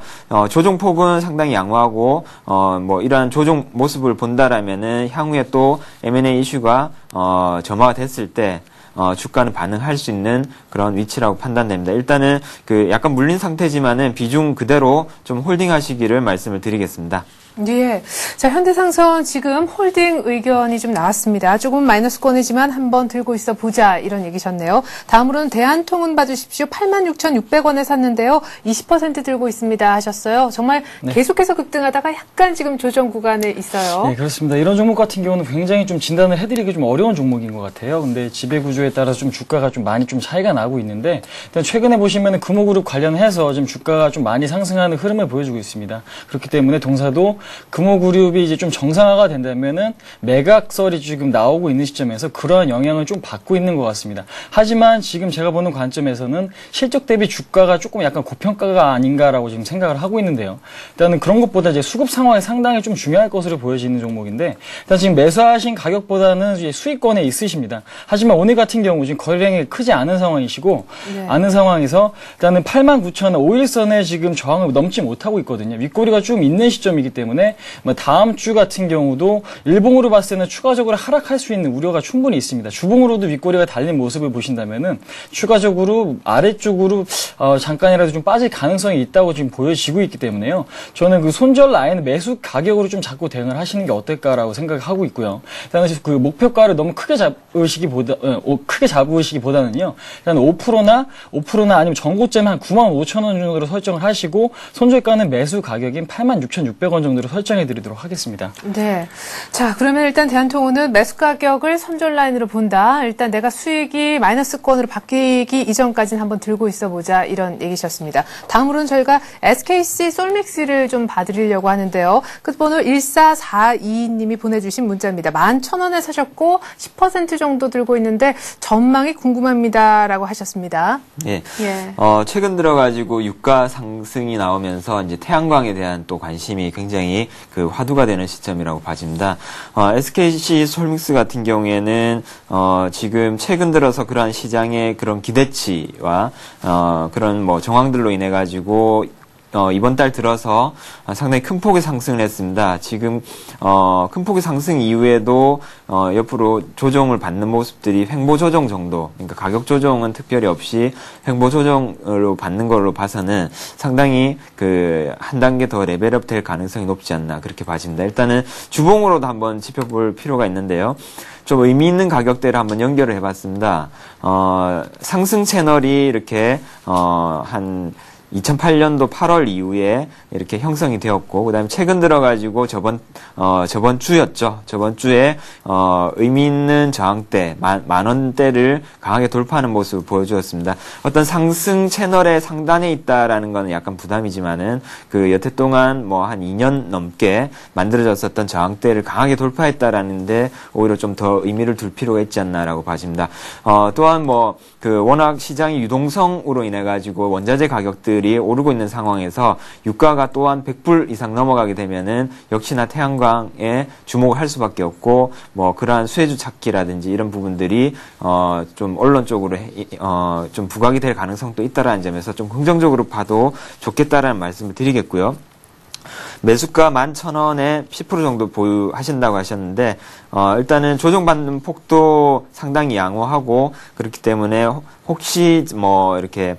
조종폭은 상당히 양호하고, 뭐, 이러한 조종 모습을 본다라면은 향후에 또 M&A 이슈가, 점화가 됐을 때, 주가는 반응할 수 있는 그런 위치라고 판단됩니다. 일단은 그 약간 물린 상태지만은 비중 그대로 좀 홀딩 하시기를 말씀을 드리겠습니다. 예. 자, 현대상선 지금 홀딩 의견이 좀 나왔습니다. 조금 마이너스권이지만 한번 들고 있어 보자, 이런 얘기셨네요. 다음으로는 대한통운 봐주십시오. 86,600원에 샀는데요. 20% 들고 있습니다 하셨어요. 정말 네. 계속해서 급등하다가 약간 지금 조정 구간에 있어요. 네, 그렇습니다. 이런 종목 같은 경우는 굉장히 좀 진단을 해드리기 좀 어려운 종목인 것 같아요. 근데 지배 구조에 따라서 좀 주가가 좀 많이 좀 차이가 나고 있는데, 일단 최근에 보시면은 금호그룹 관련해서 지금 주가가 좀 많이 상승하는 흐름을 보여주고 있습니다. 그렇기 때문에 동사도 금호그룹이 이제 좀 정상화가 된다면은 매각설이 지금 나오고 있는 시점에서 그러한 영향을 좀 받고 있는 것 같습니다. 하지만 지금 제가 보는 관점에서는 실적 대비 주가가 조금 약간 고평가가 아닌가라고 지금 생각을 하고 있는데요. 일단은 그런 것보다 이제 수급 상황이 상당히 좀 중요할 것으로 보여지는 종목인데, 일단 지금 매수하신 가격보다는 이제 수익권에 있으십니다. 하지만 오늘 같은 경우 지금 거래량이 크지 않은 상황이시고, 네. 않은 상황에서 일단은 89,000원 5일선에 지금 저항을 넘지 못하고 있거든요. 윗꼬리가 좀 있는 시점이기 때문에 뭐 다음 주 같은 경우도 일봉으로 봤을 때는 추가적으로 하락할 수 있는 우려가 충분히 있습니다. 주봉으로도 윗꼬리가 달린 모습을 보신다면은 추가적으로 아래쪽으로 잠깐이라도 좀 빠질 가능성이 있다고 지금 보여지고 있기 때문에요. 저는 그 손절 라인 매수 가격으로 좀 자꾸 대응을 하시는 게 어떨까라고 생각하고 있고요. 일단 그 목표가를 너무 크게 잡으시기보다는요. 일단 5%나 아니면 전고점 한 95,000원 정도로 설정을 하시고, 손절가는 매수 가격인 86,600원 정도로 설정해드리도록 하겠습니다. 네. 자, 그러면 일단 대한통운은 매수 가격을 손절 라인으로 본다. 일단 내가 수익이 마이너스권으로 바뀌기 이전까지는 한번 들고 있어 보자, 이런 얘기셨습니다. 다음으로는 저희가 SKC 솔믹스를 좀 봐드리려고 하는데요. 끝번호 1442님이 보내주신 문자입니다. 11,000원에 사셨고 10% 정도 들고 있는데 전망이 궁금합니다라고 하셨습니다. 예. 예. 최근 들어가지고 유가 상승이 나오면서 이제 태양광에 대한 또 관심이 굉장히 그 화두가 되는 시점이라고 봐집니다. SKC 솔믹스 같은 경우에는 지금 최근 들어서 그러한 시장의 그런 기대치와 그런 뭐 정황들로 인해 가지고 이번 달 들어서 상당히 큰 폭의 상승을 했습니다. 지금 큰 폭의 상승 이후에도 옆으로 조정을 받는 모습들이 횡보 조정 정도, 그러니까 가격 조정은 특별히 없이 횡보 조정으로 받는 걸로 봐서는 상당히 그 한 단계 더 레벨업 될 가능성이 높지 않나, 그렇게 봐집니다. 일단은 주봉으로도 한번 짚어볼 필요가 있는데요. 좀 의미 있는 가격대를 한번 연결을 해봤습니다. 상승 채널이 이렇게 한 2008년도 8월 이후에 이렇게 형성이 되었고, 그 다음에 최근 들어가지고 저번 주였죠. 저번 주에, 의미 있는 저항대, 만 원대를 강하게 돌파하는 모습을 보여주었습니다. 어떤 상승 채널의 상단에 있다라는 거는 약간 부담이지만은, 그 여태 동안 뭐 한 2년 넘게 만들어졌었던 저항대를 강하게 돌파했다라는데, 오히려 좀 더 의미를 둘 필요가 있지 않나라고 봐집니다. 또한 뭐, 워낙 시장이 유동성으로 인해가지고 원자재 가격들이 오르고 있는 상황에서 유가가 또한 100불 이상 넘어가게 되면은 역시나 태양광에 주목을 할 수밖에 없고, 뭐 그러한 수혜주 찾기라든지 이런 부분들이 좀 언론적으로 좀 부각이 될 가능성도 있다라는 점에서 좀 긍정적으로 봐도 좋겠다라는 말씀을 드리겠고요. 매수가 11,000원에 10% 정도 보유하신다고 하셨는데, 일단은 조정받는 폭도 상당히 양호하고, 그렇기 때문에 혹시 뭐 이렇게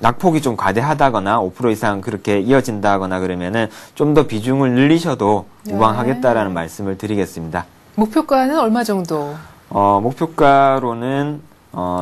낙폭이 좀 과대하다거나 5% 이상 그렇게 이어진다거나 그러면은 좀 더 비중을 늘리셔도 무방하겠다라는 말씀을 드리겠습니다. 목표가는 얼마 정도? 목표가로는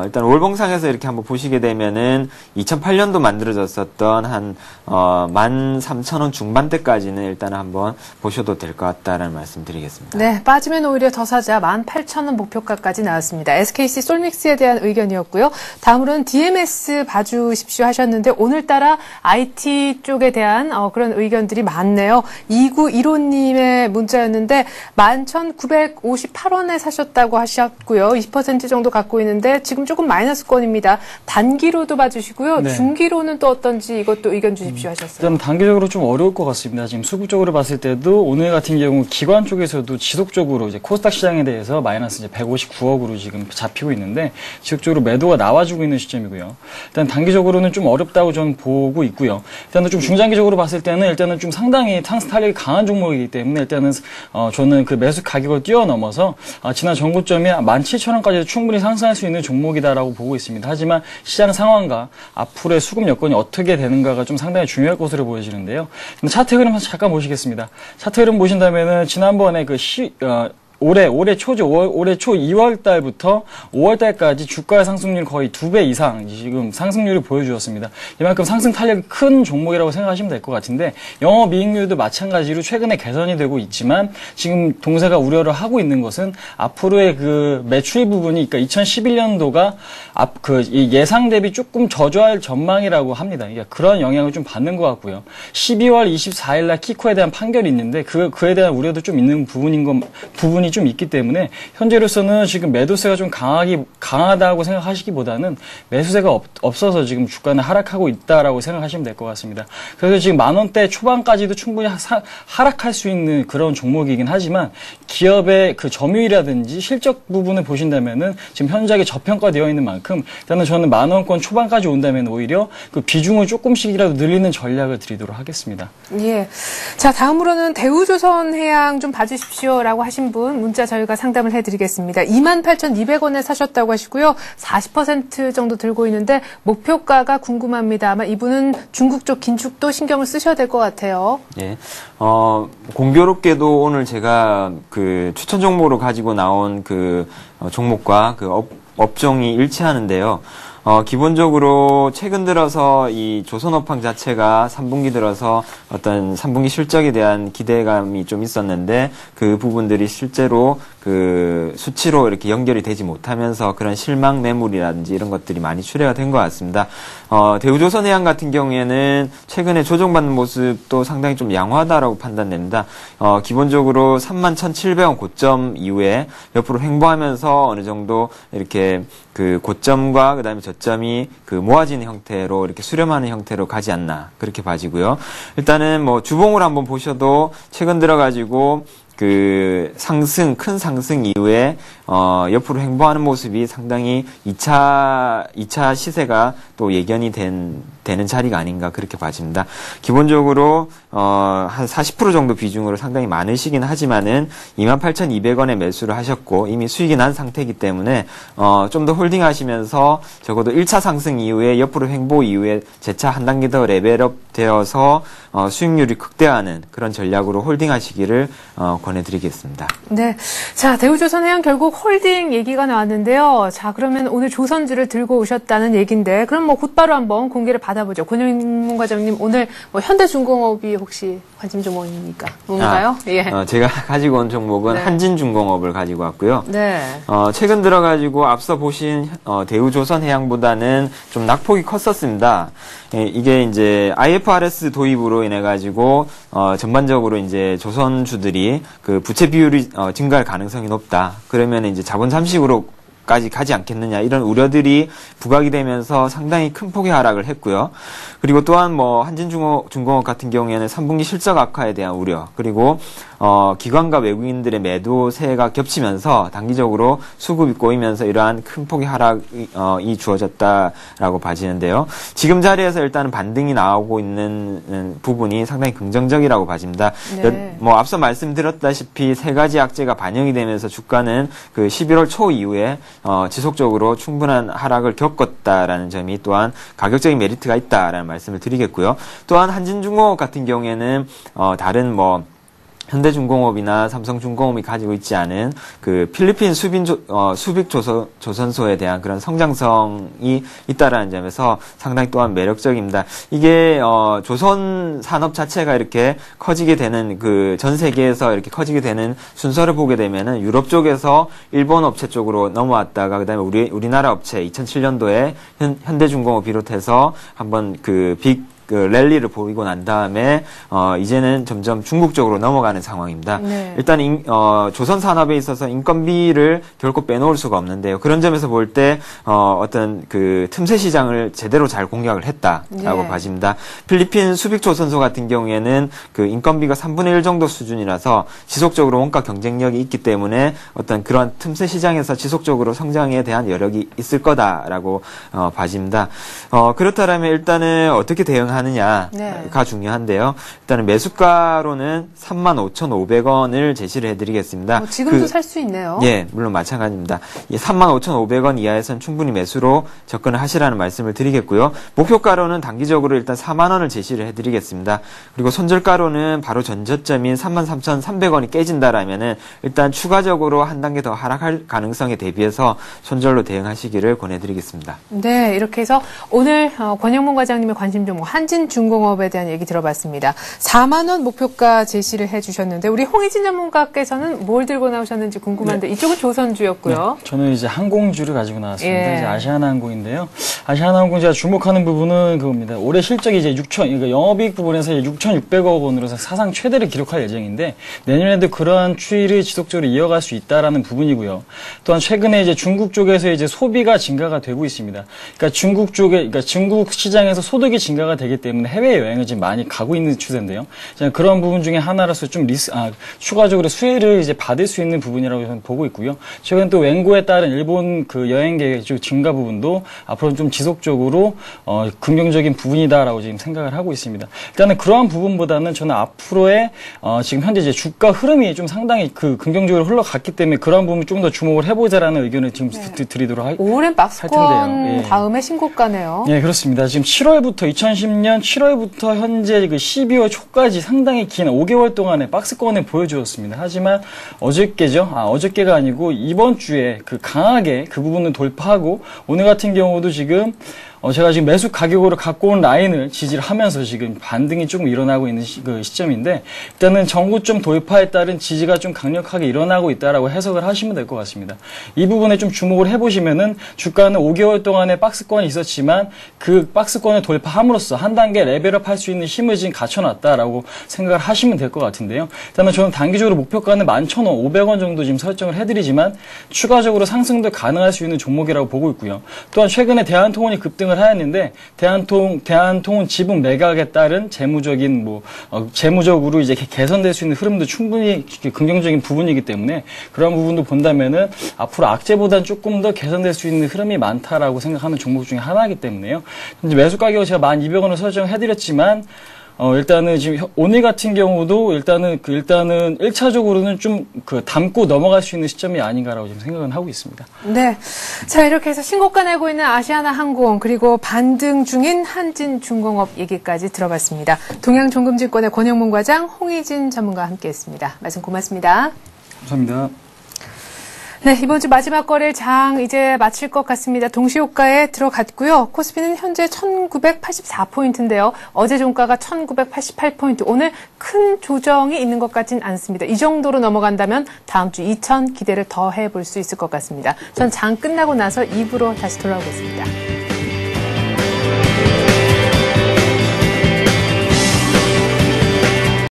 일단 월봉상에서 이렇게 한번 보시게 되면은 2008년도 만들어졌었던 한 13,000원 중반대까지는 일단 한번 보셔도 될 것 같다라는 말씀 드리겠습니다. 네, 빠지면 오히려 더 사자 18,000원 목표가까지 나왔습니다. SKC 솔믹스에 대한 의견이었고요. 다음으로는 DMS 봐주십시오 하셨는데 오늘따라 IT 쪽에 대한 그런 의견들이 많네요. 2915님의 문자였는데 11,958원에 사셨다고 하셨고요. 20% 정도 갖고 있는데 지금 조금 마이너스권입니다. 단기로도 봐주시고요. 네. 중기로는 또 어떤지 이것도 의견 주십시오 하셨어요. 일단 단기적으로 좀 어려울 것 같습니다. 지금 수급적으로 봤을 때도 오늘 같은 경우 기관 쪽에서도 지속적으로 이제 코스닥 시장에 대해서 마이너스 이제 159억으로 지금 잡히고 있는데 지속적으로 매도가 나와주고 있는 시점이고요. 일단 단기적으로는 좀 어렵다고 저는 보고 있고요. 일단은 좀 중장기적으로 봤을 때는 일단은 좀 상당히 상승 탄력이 강한 종목이기 때문에 일단은 저는 그 매수 가격을 뛰어넘어서 지난 전고점이 17,000원까지도 충분히 상승할 수 있는 종목이다라고 보고 있습니다. 하지만 시장 상황과 앞으로의 수급 여건이 어떻게 되는가가 좀 상당히 중요할 것으로 보여지는데요. 차트 흐름 잠깐 보시겠습니다. 차트 흐름 보신다면은 지난번에 올해 초 2월 달부터 5월 달까지 주가의 상승률 거의 2배 이상 지금 상승률을 보여주었습니다. 이만큼 상승 탄력이 큰 종목이라고 생각하시면 될 것 같은데 영업이익률도 마찬가지로 최근에 개선이 되고 있지만 지금 동세가 우려를 하고 있는 것은 앞으로의 그 매출 부분이 그러니까 2011년도가 이 예상 대비 조금 저조할 전망이라고 합니다. 그러니까 그런 영향을 좀 받는 것 같고요. 12월 24일 날 키코에 대한 판결이 있는데 그에 대한 우려도 좀 있는 부분이 좀 있기 때문에 현재로서는 지금 매도세가 좀 강하다고 생각하시기보다는 매수세가 없어서 지금 주가는 하락하고 있다라고 생각하시면 될 것 같습니다. 그래서 지금 10,000원대 초반까지도 충분히 하락할 수 있는 그런 종목이긴 하지만 기업의 그 점유율이라든지 실적 부분을 보신다면은 지금 현저하게 저평가되어 있는 만큼 일단은 저는 10,000원권 초반까지 온다면 오히려 그 비중을 조금씩이라도 늘리는 전략을 드리도록 하겠습니다. 예. 자, 다음으로는 대우조선해양 좀 봐주십시오라고 하신 분 문자 저희가 상담을 해드리겠습니다. 28,200원에 사셨다고 하시고요. 40% 정도 들고 있는데 목표가가 궁금합니다. 아마 이분은 중국 쪽 긴축도 신경을 쓰셔야 될 것 같아요. 예. 공교롭게도 오늘 제가 그 추천 종목으로 가지고 나온 그 종목과 그 업종이 일치하는데요. 기본적으로 최근 들어서 이 조선업황 자체가 3분기 들어서 어떤 3분기 실적에 대한 기대감이 좀 있었는데 그 부분들이 실제로 그 수치로 이렇게 연결이 되지 못하면서 그런 실망 매물이라든지 이런 것들이 많이 출회가 된 것 같습니다. 대우조선해양 같은 경우에는 최근에 조정받는 모습도 상당히 좀 양호하다라고 판단됩니다. 기본적으로 31,700원 고점 이후에 옆으로 횡보하면서 어느 정도 이렇게 그 고점과 그다음에 저점이 그 모아지는 형태로 이렇게 수렴하는 형태로 가지 않나 그렇게 봐지고요. 일단은 뭐 주봉을 한번 보셔도 최근 들어가지고 그 큰 상승 이후에 옆으로 횡보하는 모습이 상당히 2차 시세가 또 예견이 되는 자리가 아닌가 그렇게 봐집니다. 기본적으로 한 40% 정도 비중으로 상당히 많으시긴 하지만은 28,200원에 매수를 하셨고 이미 수익이 난 상태이기 때문에 좀 더 홀딩하시면서 적어도 1차 상승 이후에 옆으로 횡보 이후에 재차 한 단계 더 레벨업 되어서 수익률이 극대화하는 그런 전략으로 홀딩하시기를 권해드리겠습니다. 네. 자, 대우조선해양 결국 홀딩 얘기가 나왔는데요. 자, 그러면 오늘 조선주를 들고 오셨다는 얘기인데, 그럼 뭐 곧바로 한번 공개를 받아보죠. 권영문 과장님, 오늘 뭐 현대중공업이 혹시 관심 종목입니까? 뭔가요? 예. 제가 가지고 온 종목은 네. 한진중공업을 가지고 왔고요. 네. 최근 들어가지고 앞서 보신 대우조선해양보다는 좀 낙폭이 컸었습니다. 이게 이제 IFRS 도입으로 인해 가지고 전반적으로 이제 조선주들이 그 부채 비율이 증가할 가능성이 높다. 그러면 이제 자본 잠식으로 까지 가지 않겠느냐 이런 우려들이 부각이 되면서 상당히 큰 폭의 하락을 했고요. 그리고 또한 뭐 한진중공업 같은 경우에는 3분기 실적 악화에 대한 우려 그리고 기관과 외국인들의 매도세가 겹치면서 단기적으로 수급이 꼬이면서 이러한 큰 폭의 하락이 주어졌다라고 봐지는데요. 지금 자리에서 일단은 반등이 나오고 있는 부분이 상당히 긍정적이라고 봐집니다. 네. 뭐 앞서 말씀드렸다시피 세 가지 악재가 반영이 되면서 주가는 그 11월 초 이후에 지속적으로 충분한 하락을 겪었다라는 점이 또한 가격적인 메리트가 있다라는 말씀을 드리겠고요. 또한 한진중공업 같은 경우에는 다른 뭐 현대중공업이나 삼성중공업이 가지고 있지 않은 그 필리핀 수빅 조선소에 대한 그런 성장성이 있다라는 점에서 상당히 또한 매력적입니다. 이게 조선 산업 자체가 이렇게 커지게 되는 그 전 세계에서 이렇게 커지게 되는 순서를 보게 되면은 유럽 쪽에서 일본 업체 쪽으로 넘어왔다가 그다음에 우리나라 업체 2007년도에 현대중공업 비롯해서 한번 그 랠리를 보이고 난 다음에 이제는 점점 중국 쪽으로 넘어가는 상황입니다. 네. 일단 조선 산업에 있어서 인건비를 결코 빼놓을 수가 없는데요. 그런 점에서 볼 때 어떤 그 틈새 시장을 제대로 잘 공략을 했다라고 네. 봐집니다. 필리핀 수빅 조선소 같은 경우에는 그 인건비가 3분의 1 정도 수준이라서 지속적으로 원가 경쟁력이 있기 때문에 어떤 그런 틈새 시장에서 지속적으로 성장에 대한 여력이 있을 거다라고 봐집니다. 그렇다면 일단은 어떻게 대응하느냐가 네. 중요한데요. 일단은 매수가로는 35,500원을 제시를 해드리겠습니다. 지금도 살 수 있네요. 예, 물론 마찬가지입니다. 35,500원 이하에서는 충분히 매수로 접근을 하시라는 말씀을 드리겠고요. 목표가로는 단기적으로 일단 4만 원을 제시를 해드리겠습니다. 그리고 손절가로는 바로 전저점인 33,300원이 깨진다라면은 일단 추가적으로 한 단계 더 하락할 가능성에 대비해서 손절로 대응하시기를 권해드리겠습니다. 네, 이렇게 해서 오늘 권영문 과장님의 관심 종목 한진중공업에 대한 얘기 들어봤습니다. 4만 원 목표가 제시를 해주셨는데 우리 홍희진 전문가께서는 뭘 들고 나오셨는지 궁금한데 네. 이쪽은 조선주였고요. 네, 저는 이제 항공주를 가지고 나왔습니다. 예. 이제 아시아나항공인데요. 아시아나항공 제가 주목하는 부분은 그겁니다. 올해 실적이 이제 그러니까 영업이익 부분에서 6,600억 원으로 사상 최대를 기록할 예정인데 내년에도 그러한 추이를 지속적으로 이어갈 수 있다라는 부분이고요. 또한 최근에 이제 중국 쪽에서 이제 소비가 증가가 되고 있습니다. 그러니까 중국 시장에서 소득이 증가가 되기 때문에 해외 여행을 지금 많이 가고 있는 추세인데요. 그런 부분 중에 하나로서 좀 추가적으로 수혜를 이제 받을 수 있는 부분이라고 저는 보고 있고요. 최근 또 웬고에 따른 일본 그 여행 계획 증가 부분도 앞으로 좀 지속적으로 긍정적인 부분이다라고 지금 생각을 하고 있습니다. 일단은 그러한 부분보다는 저는 앞으로의 지금 현재 이제 주가 흐름이 좀 상당히 그 긍정적으로 흘러갔기 때문에 그러한 부분 좀 더 주목을 해보자라는 의견을 지금 네. 드리도록 할 텐데요. 오랜 박스권 다음에 신고가네요. 네, 그렇습니다. 지금 2010년 7월부터 현재 그 12월 초까지 상당히 긴 5개월 동안의 박스권을 보여주었습니다. 하지만 어저께가 아니고 이번 주에 그 강하게 그 부분을 돌파하고 오늘 같은 경우도 지금 제가 지금 매수 가격으로 갖고 온 라인을 지지를 하면서 지금 반등이 조금 일어나고 있는 시점인데 일단은 정고점 돌파에 따른 지지가 좀 강력하게 일어나고 있다라고 해석을 하시면 될 것 같습니다. 이 부분에 좀 주목을 해보시면은 주가는 5개월 동안의 박스권이 있었지만 그 박스권을 돌파함으로써 한 단계 레벨업 할 수 있는 힘을 지금 갖춰놨다라고 생각을 하시면 될 것 같은데요. 일단은 저는 단기적으로 목표가는 11,500원 정도 지금 설정을 해드리지만 추가적으로 상승도 가능할 수 있는 종목이라고 보고 있고요. 또한 최근에 대한통운이 급등을 하였는데 대한통운 지분 매각에 따른 재무적으로 이제 개선될 수 있는 흐름도 충분히 긍정적인 부분이기 때문에 그런 부분도 본다면은 앞으로 악재보다는 조금 더 개선될 수 있는 흐름이 많다라고 생각하는 종목 중에 하나이기 때문에요. 현재 매수 가격을 제가 12,200원을 설정해드렸지만 일단은 지금 오늘 같은 경우도 일단은 1차적으로는 좀 담고 넘어갈 수 있는 시점이 아닌가라고 지금 생각은 하고 있습니다. 네. 자, 이렇게 해서 신고가 내고 있는 아시아나항공 그리고 반등 중인 한진중공업 얘기까지 들어봤습니다. 동양종금증권의 권영문 과장, 홍희진 전문가와 함께했습니다. 말씀 고맙습니다. 감사합니다. 네, 이번 주 마지막 거래일 장 이제 마칠 것 같습니다. 동시호가에 들어갔고요. 코스피는 현재 1984포인트인데요. 어제 종가가 1988포인트. 오늘 큰 조정이 있는 것 같진 않습니다. 이 정도로 넘어간다면 다음 주 2000 기대를 더 해볼 수 있을 것 같습니다. 전 장 끝나고 나서 2부로 다시 돌아오겠습니다.